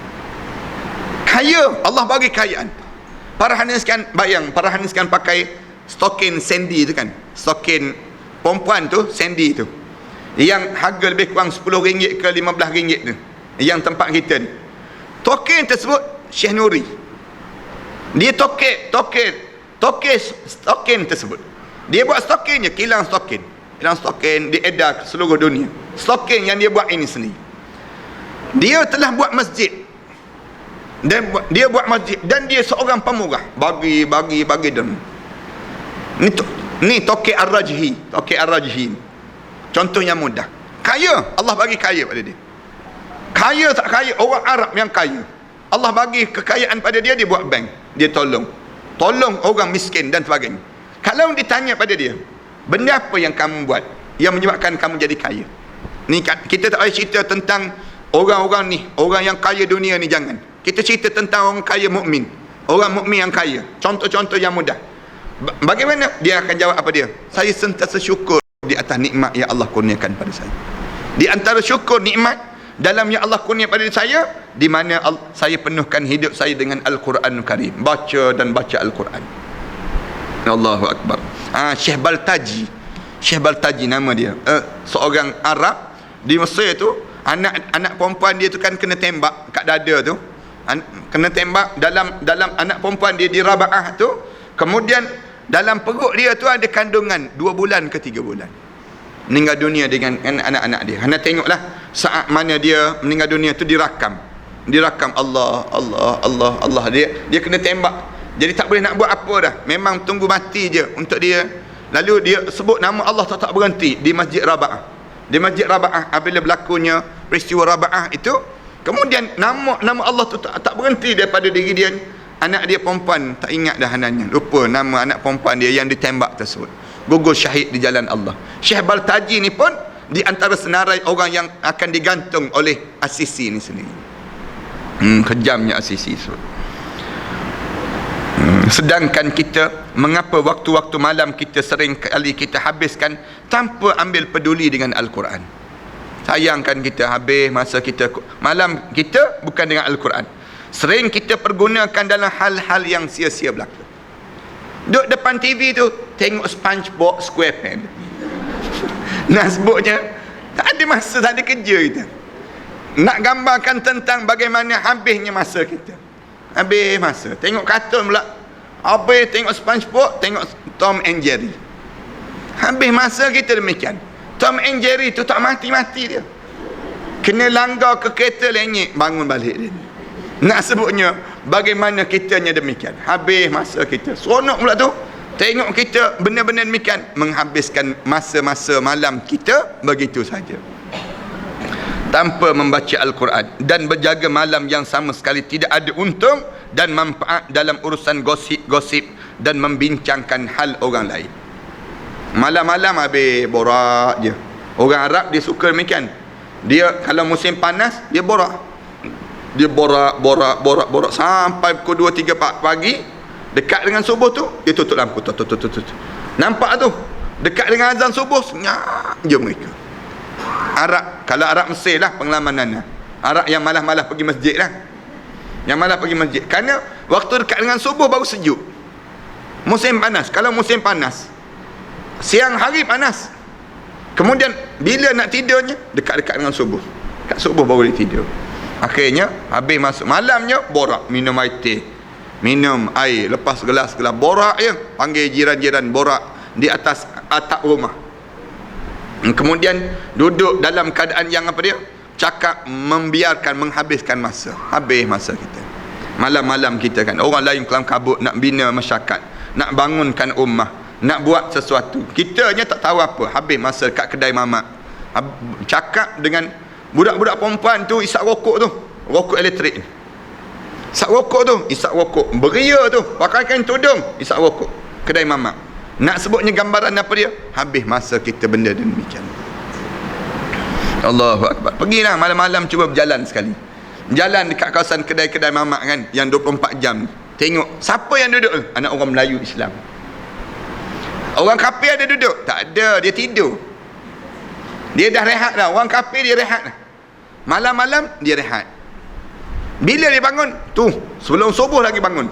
Kaya, Allah bagi kayaan. Para haniskan pakai stokin Sandy tu kan. Stokin perempuan tu, Sandy tu. Yang harga lebih kurang RM10 ke RM15 tu. Yang tempat kita ni. Token tersebut Syekh Nuri. Dia token tersebut. Dia buat stokin je, kilang stokin, dia edar ke seluruh dunia. Stokin yang dia buat ini sendiri. Dia telah buat masjid. Dan dia buat masjid dan dia seorang pemurah. Bagi dan ni Toke Ar-Rajhi. Contoh yang mudah. Kaya, Allah bagi kaya pada dia. Kaya tak kaya, orang Arab yang kaya. Allah bagi kekayaan pada dia, dia buat bank. Dia tolong orang miskin dan sebagainya. Kalau ditanya pada dia, benda apa yang kamu buat yang menyebabkan kamu jadi kaya? Ni kita tak payah cerita tentang orang-orang ni, orang yang kaya dunia ni, jangan. Kita cerita tentang orang kaya mukmin, orang mukmin yang kaya. Contoh-contoh yang mudah. Bagaimana? Dia akan jawab apa dia? Saya sentiasa syukur di atas nikmat yang Allah kurniakan pada saya. Di antara syukur nikmat dalam yang Allah kurnia pada saya, di mana saya penuhkan hidup saya dengan Al-Quran Karim. Baca Al-Quran. Allahu Akbar. Syekh Baltaji nama dia. Seorang Arab di Mesir tu. Anak perempuan dia tu kan kena tembak kat dada tu. kena tembak dalam anak perempuan dia di Rabaah tu, kemudian dalam perut dia tu ada kandungan 2 bulan ke 3 bulan. Meninggal dunia dengan anak-anak dia. Anda tengoklah saat mana dia meninggal dunia tu dirakam Allah dia kena tembak. Jadi tak boleh nak buat apa dah, memang tunggu mati je untuk dia. Lalu dia sebut nama Allah tak berhenti di Masjid Rabaah. Di Masjid Rabaah apabila berlakunya peristiwa Rabaah itu, kemudian nama Allah tu tak berhenti daripada diri dia. Anak dia perempuan tak ingat dah anaknya, lupa nama anak perempuan dia yang ditembak tersebut, gugur syahid di jalan Allah. Syekh Baltaji ni pun di antara senarai orang yang akan digantung oleh Asisi ni sendiri. Kejamnya Asisi tersebut. Sedangkan kita, mengapa waktu-waktu malam kita sering kali kita habiskan tanpa ambil peduli dengan Al-Quran? Sayangkan kita habis masa kita malam kita bukan dengan Al-Quran. Sering kita pergunakan dalam hal-hal yang sia-sia berlaku. Duduk depan TV tu tengok SpongeBob SquarePants. Nak sebutnya, tak ada masa, tak ada kerja kita. Nak gambarkan tentang bagaimana habisnya masa kita. Habis masa tengok kartun pula. Habis tengok SpongeBob, tengok Tom and Jerry. Habis masa kita demikian. Tom and Jerry tu tak mati-mati dia. Kena langgar ke kereta lenyek, bangun balik dia. Nak sebutnya bagaimana kitanya demikian. Habis masa kita. Seronok pula tu. Tengok kita benda-benda demikian, menghabiskan masa-masa malam kita begitu saja, tanpa membaca Al-Quran, dan berjaga malam yang sama sekali tidak ada untung dan manfaat dalam urusan gosip-gosip dan membincangkan hal orang lain. Malam-malam habis borak je. Orang Arab dia suka demikian. Dia kalau musim panas dia borak. Dia borak sampai pukul 2, 3, 4 pagi. Dekat dengan subuh tu dia tutup lampu. Nampak tu? Dekat dengan azan subuh senyap je mereka. Arab, kalau Arab Mesir lah pengalaman Nana. Arab yang malas-malas pergi masjid lah. Yang malas pergi masjid. Kerana waktu dekat dengan subuh baru sejuk. Musim panas. Kalau musim panas, siang hari panas. Kemudian bila nak tidurnya, dekat-dekat dengan subuh. Kat subuh baru dia tidur. Akhirnya habis masuk malamnya borak, minum air teh, minum air, lepas gelas borak je. Panggil jiran-jiran borak di atas atap rumah. Kemudian duduk dalam keadaan yang apa dia? Cakap, membiarkan, menghabiskan masa. Habis masa kita. Malam-malam kita kan, orang lain kelam kabut nak bina masyarakat, nak bangunkan ummah, nak buat sesuatu. Kitanya tak tahu apa. Habis masa kat kedai mamak. Cakap dengan budak-budak perempuan tu, isap rokok tu, rokok elektrik. Isap rokok tu, isap rokok. Beria tu, pakai kain tudung, isap rokok. Kedai mamak. Nak sebutnya gambaran apa dia? Habis masa kita benda demikian. Allahu Akbar. Pergilah malam-malam cuba berjalan sekali. Jalan dekat kawasan kedai-kedai mamak kan, yang 24 jam. Tengok siapa yang duduk. Anak orang Melayu Islam. Orang kafir ada duduk? Tak ada, dia tidur. Dia dah rehat dah. Orang kafir dia rehat dah. Malam-malam dia rehat. Bila dia bangun? Tu, sebelum subuh lagi bangun.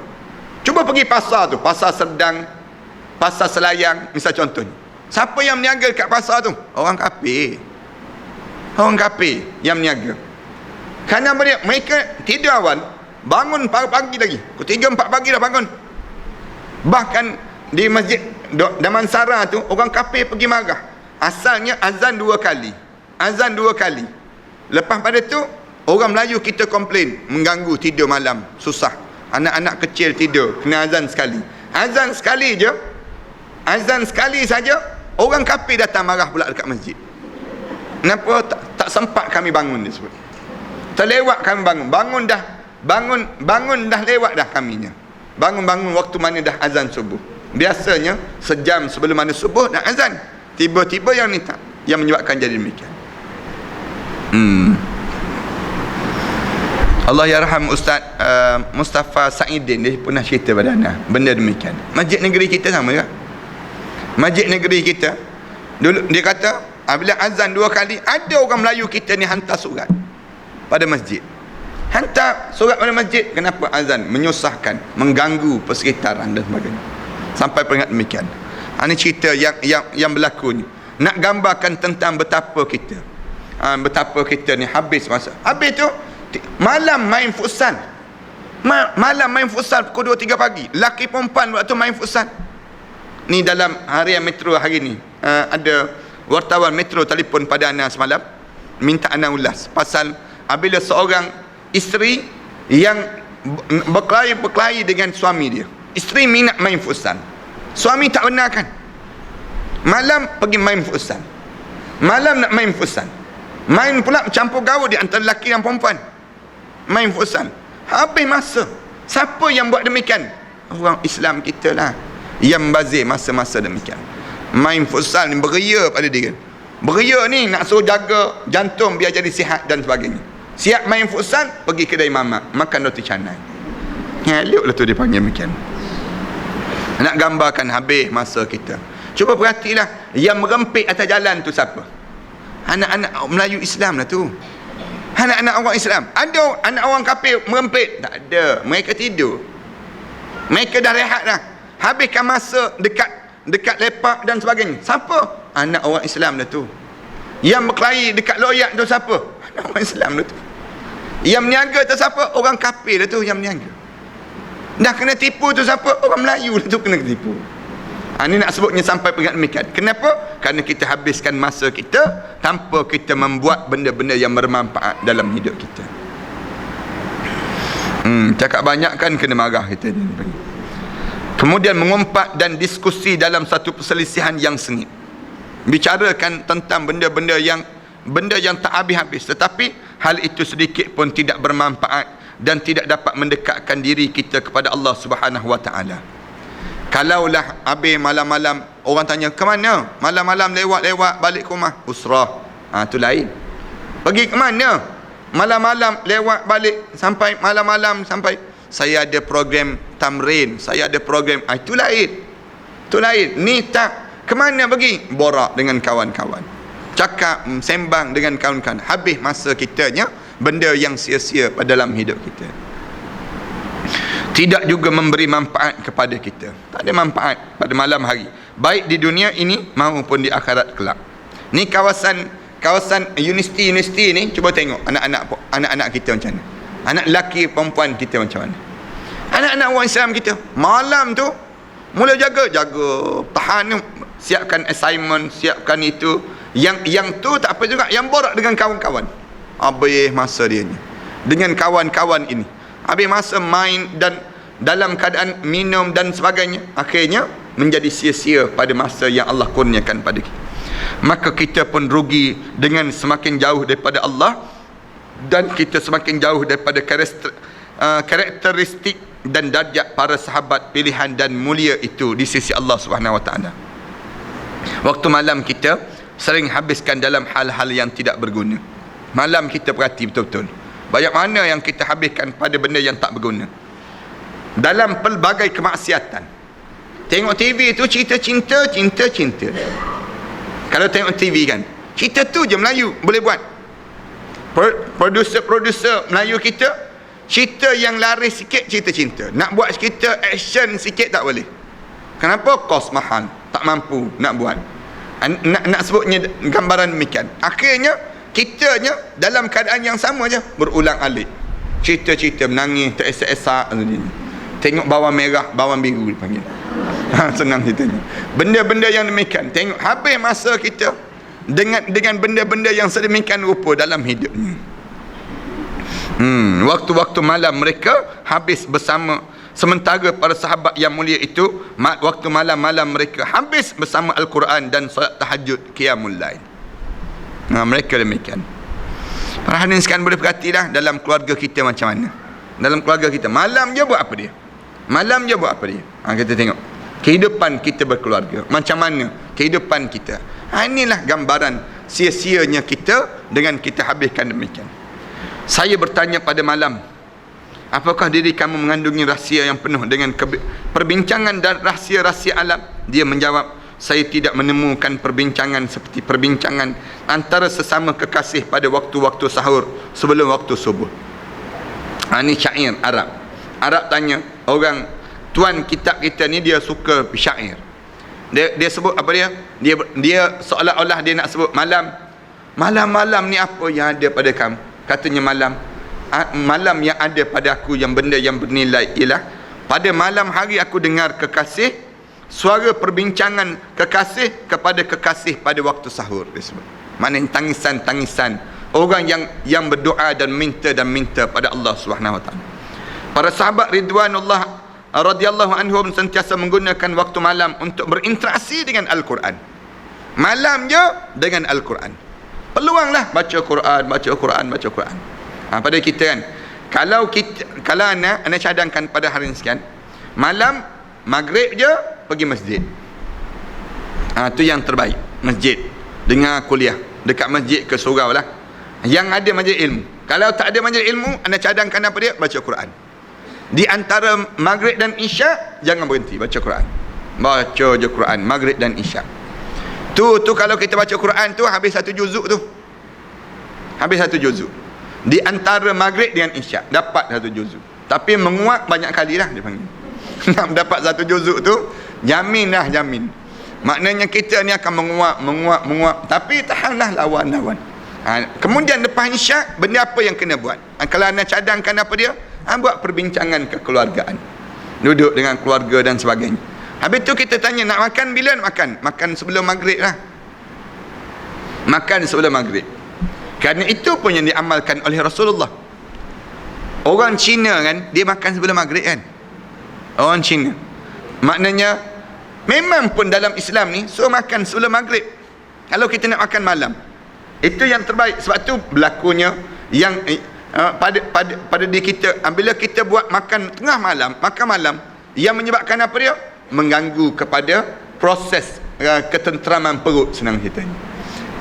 Cuba pergi pasar tu, pasar Serdang, pasar Selayang, misal contohnya. Siapa yang meniaga kat pasar tu? Orang kafir. Orang kafir yang meniaga. Kerana mereka tidur awal, bangun pagi lagi. Pukul 3, 4 pagi dah bangun. Bahkan di masjid Damansara tu, orang kafir pergi marah. Asalnya azan 2 kali. Azan 2 kali. Lepas pada tu, orang Melayu kita komplain, mengganggu tidur malam, susah. Anak-anak kecil tidur, kena azan sekali. Azan sekali je, azan sekali saja, orang kafir datang marah pula dekat masjid. Kenapa tak sempat kami bangun dia sebut. Terlewat kami bangun bangun dah lewat dah kaminya. Bangun waktu mana dah azan subuh. Biasanya sejam sebelum mana subuh dah azan. Tiba-tiba yang ni tak, yang menyebabkan jadi demikian. Allah yarham Ustaz Mustafa Saidin, dia pernah cerita pada anda benda demikian. Masjid negeri kita sama juga. Masjid negeri kita dulu dia kata bila azan 2 kali, ada orang Melayu kita ni hantar surat pada masjid. Hantar surat pada masjid, kenapa azan menyusahkan, mengganggu persekitaran dan sebagainya. Sampai peringat demikian. Ini cerita yang berlaku ni. Nak gambarkan tentang betapa kita ni habis masa. Habis tu malam main futsal. Malam main futsal pukul 2-3 pagi. Laki perempuan waktu main futsal. Ni dalam harian Metro hari ni, ada wartawan Metro telefon pada Ana semalam, minta Ana ulas pasal apabila seorang isteri yang berkelahi dengan suami dia. Isteri minat main futsal, suami tak benarkan. Malam pergi main futsal, malam nak main futsal, main pula campur gaul di antara lelaki dan perempuan, main futsal. Habis masa. Siapa yang buat demikian? Orang Islam kita lah yang bazir masa-masa demikian. Main futsal ni beria pada dia. Beria ni nak suruh jaga jantung biar jadi sihat dan sebagainya. Siap main futsal, pergi kedai mamak, makan roti canai. Elok lah tu dia panggil demikian. Nak gambarkan habis masa kita. Cuba perhatilah, yang merempit atas jalan tu siapa? Anak-anak Melayu Islam lah tu. Anak-anak orang Islam. Ada anak orang kafir merempit? Tak ada. Mereka tidur. Mereka dah rehat dah. Habiskan masa dekat lepak dan sebagainya. Siapa? Anak orang Islam dah tu. Yang berkelahi dekat loyak tu siapa? Anak orang Islam dah tu. Yang meniaga tu siapa? Orang kafir dah tu yang meniaga. Dah kena tipu tu siapa? Orang Melayu dah tu kena tipu. Ini nak sebutnya sampai pengat demikian. Kenapa? Kerana kita habiskan masa kita tanpa kita membuat benda-benda yang bermanfaat dalam hidup kita. Cakap banyak kan kena marah kita. Kemudian mengumpat dan diskusi dalam satu perselisihan yang sengit. Bicarakan tentang benda-benda yang tak habis-habis, tetapi hal itu sedikit pun tidak bermanfaat dan tidak dapat mendekatkan diri kita kepada Allah Subhanahu wa taala. Kalaulah habis malam-malam orang tanya ke mana? Malam-malam lewat-lewat balik ke rumah. Usrah. Tu lain. Pergi ke mana? Malam-malam lewat balik sampai malam-malam sampai saya ada program tamrin, saya ada program. Itu lain. Itu lain. Ni tak ke mana pergi? Borak dengan kawan-kawan. Cakap, sembang dengan kawan-kawan. Habis masa kitanya benda yang sia-sia pada dalam hidup kita. Tidak juga memberi manfaat kepada kita. Tak ada manfaat pada malam hari, baik di dunia ini maupun di akhirat kelak. Ni kawasan universiti ni, cuba tengok anak-anak kita macam mana. Anak lelaki perempuan kita macam mana. Anak-anak orang Islam kita malam tu mula jaga tahan, siapkan assignment, siapkan itu. Yang tu tak apa juga, yang borak dengan kawan-kawan. Habis masa dia ni dengan kawan-kawan ini. Habis masa main dan dalam keadaan minum dan sebagainya, akhirnya menjadi sia-sia pada masa yang Allah kurniakan pada kita. Maka kita pun rugi dengan semakin jauh daripada Allah, dan kita semakin jauh daripada karakteristik dan darjat para sahabat pilihan dan mulia itu di sisi Allah Subhanahu wa taala. Waktu malam kita sering habiskan dalam hal-hal yang tidak berguna. Malam kita perhati betul-betul. Banyak mana yang kita habiskan pada benda yang tak berguna. Dalam pelbagai kemaksiatan. Tengok TV tu cerita cinta. Kalau tengok TV kan, cerita tu je Melayu boleh buat. Producer Melayu kita, cerita yang laris sikit cerita cinta. Nak buat cerita action sikit tak boleh. Kenapa? Kos mahal, tak mampu nak buat. Nak sebutnya gambaran demikian. Akhirnya kitanya dalam keadaan yang sama je, berulang alik. Cerita-cerita menangis, teresak-esak. Tengok bawang merah, bawang biru dipanggil. Senang ceritanya. Benda-benda yang demikian. Tengok habis masa kita dengan benda-benda yang sedemikian rupa dalam hidupnya. Waktu-waktu malam mereka habis bersama. Sementara para sahabat yang mulia itu, waktu malam-malam mereka habis bersama Al-Quran dan solat tahajud qiyamul lail. Mereka demikian. Para hadirin sekalian boleh perhatilah dalam keluarga kita macam mana. Dalam keluarga kita malam je buat apa dia? Malam je buat apa dia? Kita tengok kehidupan kita berkeluarga macam mana kehidupan kita. Inilah gambaran sia-sianya kita dengan kita habiskan demikian. Saya bertanya pada malam, apakah diri kamu mengandungi rahsia yang penuh dengan perbincangan dan rahsia-rahsia alam? Dia menjawab, saya tidak menemukan perbincangan seperti perbincangan antara sesama kekasih pada waktu-waktu sahur sebelum waktu subuh. Ini syair Arab. Arab tanya orang, tuan kitab kita ni dia suka syair. Dia sebut apa dia? Dia seolah-olah dia nak sebut malam ni apa yang ada pada kamu? Katanya malam malam yang ada pada aku yang benda yang bernilai ialah pada malam hari aku dengar kekasih, suara perbincangan kekasih kepada kekasih pada waktu sahur disebut. Maknanya tangisan-tangisan orang yang berdoa dan minta pada Allah Subhanahu wa taala. Para sahabat ridwanullah radhiyallahu anhum sentiasa menggunakan waktu malam untuk berinteraksi dengan Al-Quran. Malam je dengan Al-Quran. Peluanglah baca Quran. Pada kita kan, kalau anak cadangkan pada hari ini sekian, malam maghrib je pergi masjid. Tu yang terbaik, masjid. Dengar kuliah dekat masjid ke surau lah, yang ada majlis ilmu. Kalau tak ada majlis ilmu, anda cadangkan apa dia? Baca Quran. Di antara maghrib dan isyak, jangan berhenti baca Quran. Baca je Quran maghrib dan isyak. Tu kalau kita baca Quran tu habis satu juzuk tu. Habis satu juzuk. Di antara maghrib dengan isyak dapat satu juzuk. Tapi menguap banyak kali lah dia panggil. Nak dapat satu juzuk tu jamin. Maknanya kita ni akan menguap. Tapi tahanlah lawan. Kemudian lepas isyak, benda apa yang kena buat? Kalau anda cadangkan apa dia? Buat perbincangan kekeluargaan. Duduk dengan keluarga dan sebagainya. Habis tu kita tanya, nak makan bila nak makan? Makan sebelum maghrib lah. Makan sebelum maghrib. Kerana itu pun yang diamalkan oleh Rasulullah. Orang Cina kan, dia makan sebelum maghrib kan. Orang Cina. Maknanya, memang pun dalam Islam ni, suruh makan sebelum maghrib. Kalau kita nak makan malam. Itu yang terbaik. Sebab tu berlakunya yang pada diri kita, bila kita buat makan tengah malam, makan malam, yang menyebabkan apa dia? Mengganggu kepada proses ketenteraman perut, senang kita.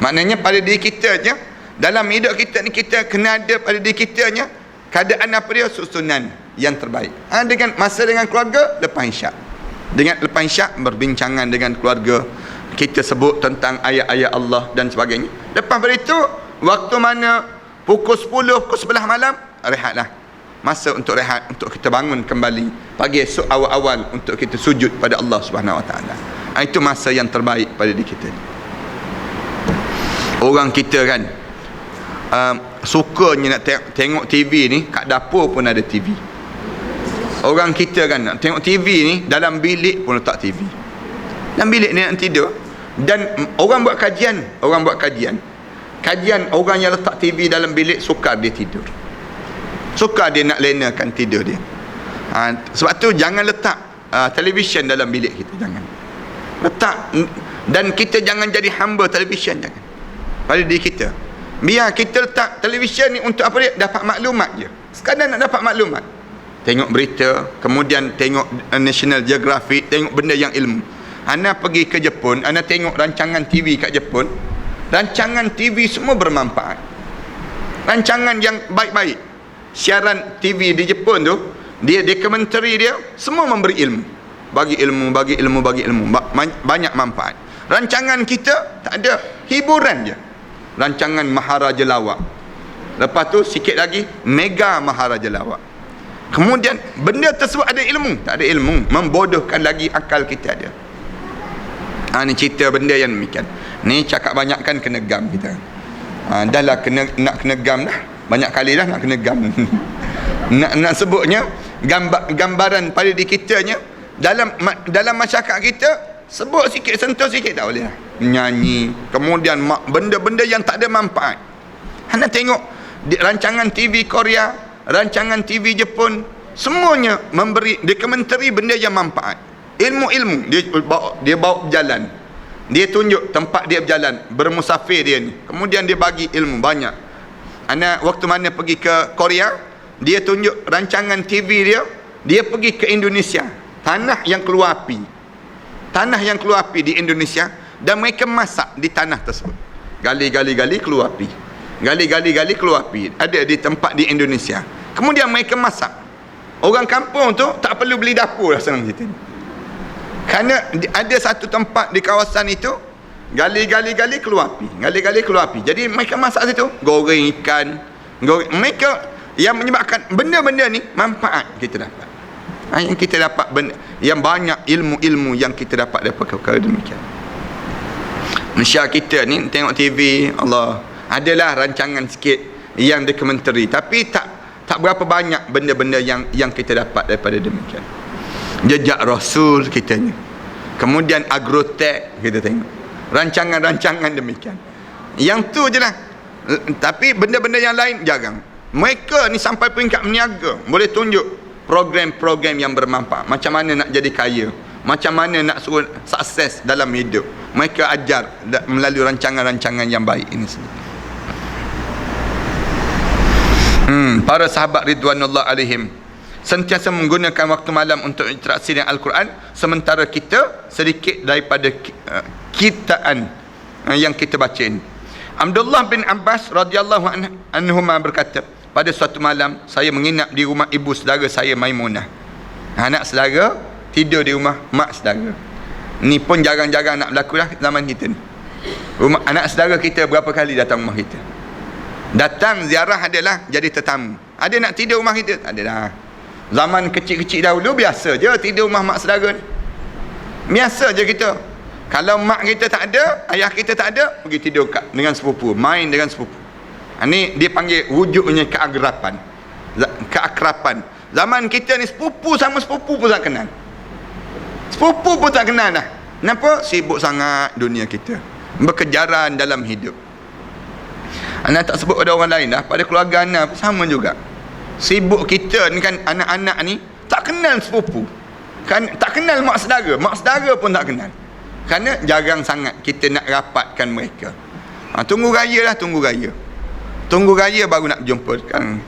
Maknanya pada diri kita je, dalam hidup kita ni, kita kena ada pada diri kita nya keadaan apa dia? Susunan yang terbaik. Dengan masa dengan keluarga lepas isyak. Lepas isyak berbincangan dengan keluarga, kita sebut tentang ayat-ayat Allah dan sebagainya. Lepas pada itu, waktu mana pukul 10, pukul 11 malam, rehatlah. Masa untuk rehat, untuk kita bangun kembali pagi esok awal-awal untuk kita sujud pada Allah Subhanahu Wa Taala. Itu masa yang terbaik pada diri kita. Orang kita kan sukanya nak tengok TV ni, kat dapur pun ada TV. Orang kita kan nak tengok TV ni, dalam bilik pun letak TV. Dalam bilik ni nak tidur. Dan orang buat kajian orang yang letak TV dalam bilik, sukar dia tidur. Sukar dia nak lenakan tidur dia. Sebab tu jangan letak televisyen dalam bilik kita, jangan letak. Dan kita jangan jadi hamba televisyen, jangan. Pada diri kita, biar kita letak televisyen ni untuk apa dia? Dapat maklumat je, sekadar nak dapat maklumat. Tengok berita, kemudian tengok National Geographic, tengok benda yang ilmu. Ana pergi ke Jepun, ana tengok rancangan TV kat Jepun. Rancangan TV semua bermanfaat, rancangan yang baik-baik. Siaran TV di Jepun tu, dia dokumentari dia semua memberi ilmu, bagi ilmu, banyak manfaat. Rancangan kita tak ada, hiburan je. Rancangan Maharaja Lawak, lepas tu sikit lagi Mega Maharaja Lawak. Kemudian benda tersebut ada ilmu, tak ada ilmu, membodohkan lagi akal kita ada. Ni cerita benda yang demikian. Ni cakap banyak kan kena gam kita. Dah lah nak kena gam dah. Banyak kali dah nak kena gam. nak sebutnya gambaran pada diri kita nya dalam masyarakat kita, sebut sikit, sentuh sikit tak boleh lah. Menyanyi, kemudian benda-benda yang tak ada manfaat. Anda tengok rancangan TV Korea, rancangan TV Jepun, semuanya memberi dokumentari benda yang manfaat. Ilmu-ilmu dia bawa berjalan. Dia tunjuk tempat dia berjalan, bermusafir dia ni. Kemudian dia bagi ilmu banyak. Ana waktu mana pergi ke Korea, dia tunjuk rancangan TV dia pergi ke Indonesia, tanah yang keluar api di Indonesia, dan mereka masak di tanah tersebut. Gali keluar api, gali keluar api, ada di tempat di Indonesia. Kemudian mereka masak. Orang kampung tu tak perlu beli dapur lah, senang cerita ni. Kerana ada satu tempat di kawasan itu, gali keluar api. Jadi mereka masak situ, goreng ikan, mereka yang menyebabkan benda-benda ni manfaat kita dapat. Yang kita dapat yang banyak ilmu-ilmu yang kita dapat daripada perkara demikian. Malaysia kita ni tengok TV, Allah, adalah rancangan sikit yang dokumentari, tapi Tak berapa banyak benda-benda yang kita dapat daripada demikian. Jejak Rasul kita ni. Kemudian agrotech kita tengok. Rancangan-rancangan demikian. Yang tu je lah. Tapi benda-benda yang lain jarang. Mereka ni sampai peringkat meniaga. Boleh tunjuk program-program yang bermanfaat. Macam mana nak jadi kaya. Macam mana nak suruh sukses dalam hidup. Mereka ajar melalui rancangan-rancangan yang baik ini sendiri. Para sahabat Ridwanullah alaihim sentiasa menggunakan waktu malam untuk interaksi dengan Al-Quran, sementara kita sedikit daripada kitaan yang kita baca ini. Abdullah bin Abbas radhiyallahu anhuma berkata, pada suatu malam saya menginap di rumah ibu saudara saya Maimunah. Anak saudara tidur di rumah mak saudara. Ni pun jarang-jarang nak berlaku lah zaman kita ni. Anak saudara kita berapa kali datang rumah kita. Datang ziarah adalah jadi tetamu. Ada nak tidur rumah kita? Tak ada dah. Zaman kecil-kecil dahulu biasa je tidur rumah mak saudara ni. Biasa je kita. Kalau mak kita tak ada, ayah kita tak ada, pergi tidur dengan sepupu, main dengan sepupu. Ini dia panggil wujudnya keakraban. Keakraban. Zaman kita ni sepupu sama sepupu pun tak kenal. Sepupu pun tak kenal dah. Kenapa? Sibuk sangat dunia kita. Berkejaran dalam hidup. Ana tak sebut pada orang lain dah, pada keluarga ana sama juga. Sibuk kita ni kan, anak-anak ni tak kenal sepupu. Kan tak kenal mak saudara pun tak kenal. Kerana jarang sangat kita nak rapatkan mereka. Tunggu raya lah, tunggu raya baru nak jumpa kan.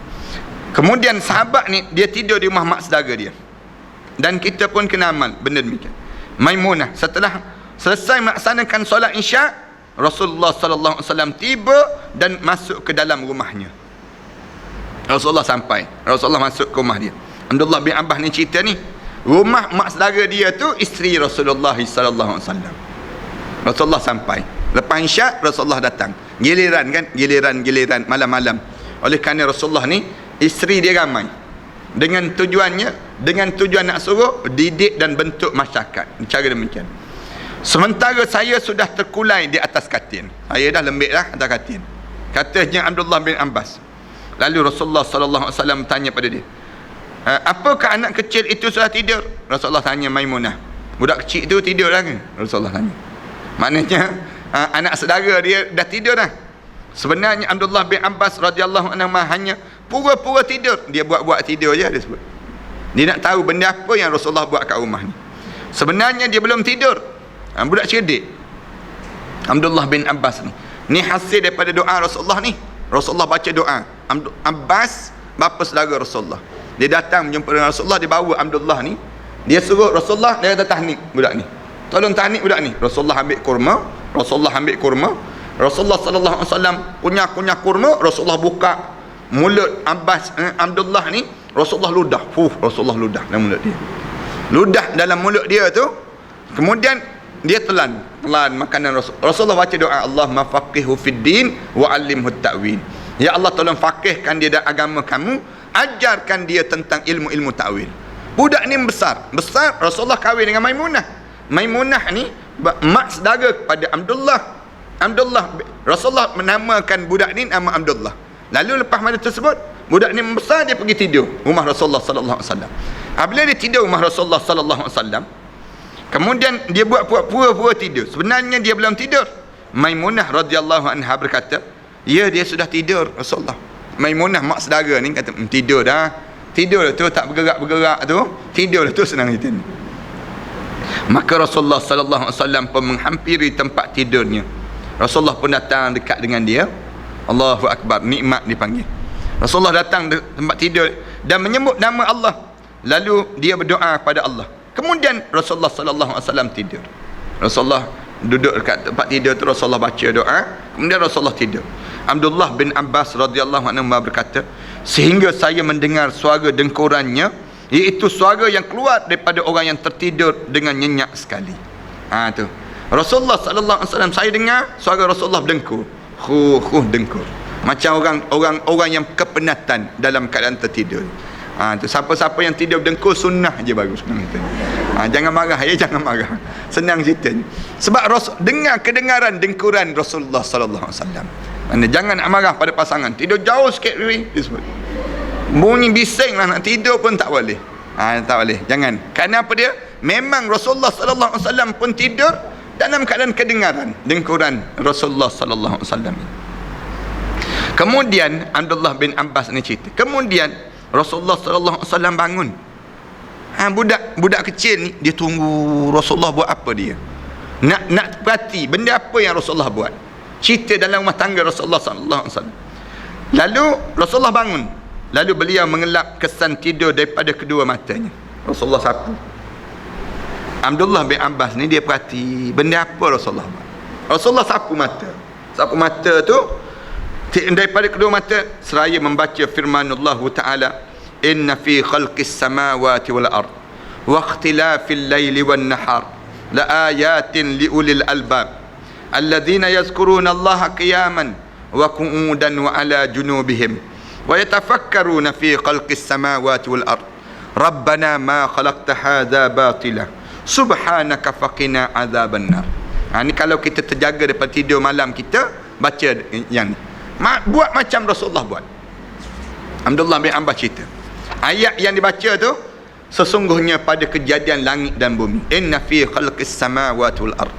Kemudian sahabat ni dia tidur di rumah mak saudara dia. Dan kita pun kena amal benda demikian. Maimunah setelah selesai melaksanakan solat Isyak, Rasulullah sallallahu alaihi wasallam tiba dan masuk ke dalam rumahnya. Rasulullah sampai, Rasulullah masuk ke rumah dia. Abdullah bin Abbas ni cerita ni, rumah mak saudara dia tu isteri Rasulullah sallallahu alaihi wasallam. Rasulullah sampai. Lepas Isyak Rasulullah datang. Giliran malam-malam. Oleh kerana Rasulullah ni isteri dia ramai. Dengan tujuan nak suruh didik dan bentuk masyarakat. Cara demikian. Sementara saya sudah terkulai di atas katil. Saya dah lembik dah atas katil. Katanya Abdullah bin Abbas. Lalu Rasulullah sallallahu alaihi wasallam tanya pada dia, apakah anak kecil itu sudah tidur? Rasulullah tanya Maimunah. Budak kecil itu tidur dah kan? Rasulullah tanya. Maknanya anak saudara dia dah tidur dah. Sebenarnya Abdullah bin Abbas radhiyallahu anhu hanya pura-pura tidur. Dia buat-buat tidur je dia sebut. Dia nak tahu benda apa yang Rasulullah buat kat rumah ni. Sebenarnya dia belum tidur. Budak cerdik Abdullah bin Abbas ni. Ni hasil daripada doa Rasulullah ni. Rasulullah baca doa. Abbas bapa saudara Rasulullah. Dia datang menjumpa dengan Rasulullah, dia bawa Abdullah ni. Dia suruh Rasulullah, dia kata tahnik budak ni. Tolong tahnik budak ni. Rasulullah ambil kurma. Rasulullah sallallahu alaihi wasallam kunyah kurma. Rasulullah buka mulut Abdullah ni. Rasulullah ludah. Rasulullah ludah dalam mulut dia. Ludah dalam mulut dia tu. Kemudian dia telan makanan Rasulullah baca doa, Allahumma faqihu fid din wa 'allimhu ta'wil. Ya Allah, tolong faqihkan dia dalam agama kamu, ajarkan dia tentang ilmu-ilmu ta'wil. Budak ni besar Rasulullah kahwin dengan Maimunah ni mak saudara kepada Abdullah. Rasulullah menamakan budak ni nama Abdullah. Lalu lepas mana tersebut, budak ni besar, dia pergi tidur rumah Rasulullah sallallahu alaihi wasallam. Apabila dia tidur rumah Rasulullah sallallahu alaihi wasallam, kemudian dia buat pura-pura tidur. Sebenarnya dia belum tidur. Maimunah radhiyallahu anha berkata, ya, dia sudah tidur Rasulullah. Maimunah mak saudara ni kata, tidur dah tu, tak bergerak-bergerak tu, tidur tu, senang itu. Maka Rasulullah sallallahu alaihi wasallam pun menghampiri tempat tidurnya. Rasulullah pun datang dekat dengan dia. Allahu akbar, nikmat dipanggil. Rasulullah datang di tempat tidur dan menyebut nama Allah. Lalu dia berdoa kepada Allah. Kemudian Rasulullah sallallahu alaihi wasallam tidur. Rasulullah duduk dekat tempat tidur tu, Rasulullah baca doa, kemudian Rasulullah tidur. Abdullah bin Abbas radhiyallahu anhu berkata, sehingga saya mendengar suara dengkurannya, iaitu suara yang keluar daripada orang yang tertidur dengan nyenyak sekali. Tu. Rasulullah sallallahu alaihi wasallam, saya dengar suara Rasulullah dengkur. Dengkur. Macam orang yang kepenatan dalam keadaan tertidur. Tu siapa-siapa yang tidur dengkur, sunnah je bagus. Jangan marah, jangan marah. Senang ceritanya. Sebab dengar kedengaran dengkuran Rasulullah sallallahu alaihi wasallam. Jangan nak marah pada pasangan. Tidur jauh sikit disebut. Bunyi bising lah, nak tidur pun tak boleh. Tak boleh, jangan. Kerana apa dia? Memang Rasulullah sallallahu alaihi wasallam pun tidur dalam keadaan kedengaran dengkuran Rasulullah sallallahu alaihi wasallam. Kemudian Abdullah bin Abbas ni cerita, kemudian Rasulullah sallallahu alaihi wasallam bangun. Budak kecil ni dia tunggu Rasulullah buat apa dia. Nak perhati benda apa yang Rasulullah buat. Cerita dalam rumah tangga Rasulullah sallallahu alaihi wasallam. Lalu Rasulullah bangun. Lalu beliau mengelap kesan tidur daripada kedua matanya. Rasulullah sapu. Abdullah bin Abbas ni dia perhati benda apa Rasulullah buat. Rasulullah sapu mata. Sapu mata tu daripada kedua mata seraya membaca firmanullah Ta'ala, inna fi khalqis samawati wal ard wa ikhtilafil laili wan nahar la ayatin li ulil albab alladhina yazkuruna allaha qiyaman wa qu'udan wa ala junubihim wa yatafakkaruna fi khalqis samawati wal ard rabbana ma khalaqta hadha batila subhanaka faqina adzaban nar. Ni kalau kita terjaga daripada tidur malam kita baca yang ni. Buat macam Rasulullah buat. Abdullah bin Abbas cerita. Ayat yang dibaca tu sesungguhnya pada kejadian langit dan bumi. Inna fi khalqis samawati wal ard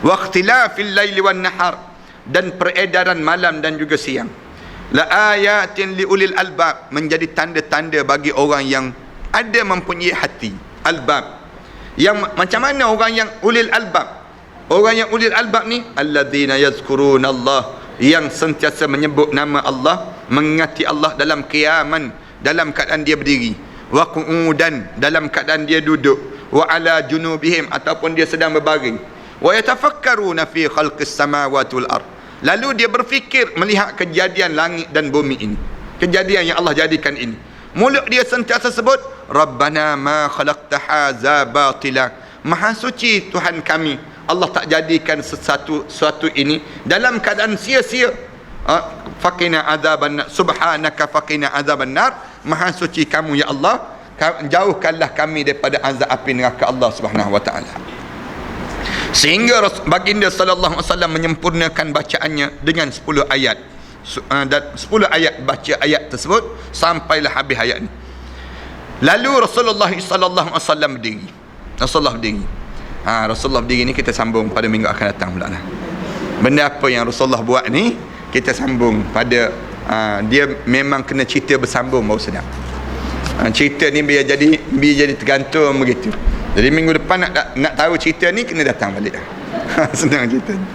wa ikhtilafil laili wan nahar, dan peredaran malam dan juga siang. La ayatin li ulil albab, menjadi tanda-tanda bagi orang yang ada mempunyai hati. Albab. Yang macam mana orang yang ulil albab? Orang yang ulil albab ni alladzina yazkuruna Allah, yang sentiasa menyebut nama Allah, mengingati Allah dalam qiyaman, dalam keadaan dia berdiri, wa qu'udan, dalam keadaan dia duduk, wa ala junubihim, ataupun dia sedang berbaring, wa yatafakkaruna fi khalqis samawati wal ard, lalu dia berfikir melihat kejadian langit dan bumi ini, kejadian yang Allah jadikan ini. Mulut dia sentiasa sebut rabbana ma khalaqta hadza batila, maha suci Tuhan kami, Allah tak jadikan sesuatu ini dalam keadaan sia-sia. Faqina adzaban nar, subhanaka faqina adzaban nar, maha suci kamu ya Allah, jauhkanlah kami daripada azab api neraka Allah Subhanahu wa taala. Sehingga baginda sallallahu alaihi wasallam menyempurnakan bacaannya dengan 10 ayat. Dan 10 ayat baca ayat tersebut sampailah habis ayat ni. Lalu Rasulullah sallallahu alaihi wasallam berdiri. Rasulullah berdiri. Rasulullah berdiri ni kita sambung pada minggu akan datang pula lah. Benda apa yang Rasulullah buat ni kita sambung pada dia memang kena cerita bersambung baru sedap. Cerita ni biar jadi tergantung begitu. Jadi minggu depan nak tahu cerita ni kena datang balik dah. Senang cerita ni.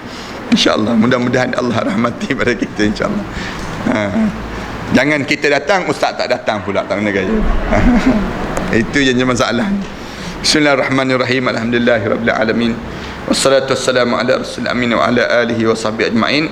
InsyaAllah, mudah-mudahan Allah rahmati pada kita insyaAllah. Jangan kita datang, ustaz tak datang pula, tak kena gaya. Itu yang jadi masalah. Bismillahirrahmanirrahim. Alhamdulillahirabbil alamin. Wassalatu wassalamu ala rasul amin wa ala alihi wa sahbihi ajma'in.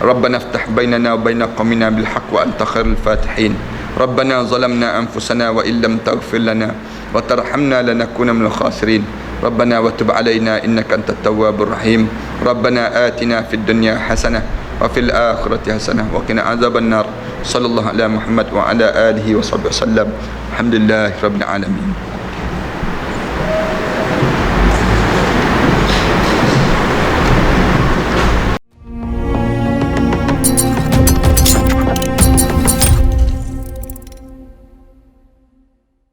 Rabbana iftah bainana wa baina qaumina bil haqq wa anta khairul fatihin. Rabbana zalamna anfusana wa illam taghfir lana wa tarhamna lanakuna minal khasirin. Rabbana wa tub alaina innaka antat tawwabur rahim. Rabbana atina fid dunya hasanah wa fil akhirati hasanah wa qina azaban nar. Sallallahu ala Muhammad wa ala alihi wa sahbihi wasallam. Alhamdulillahirabbil alamin.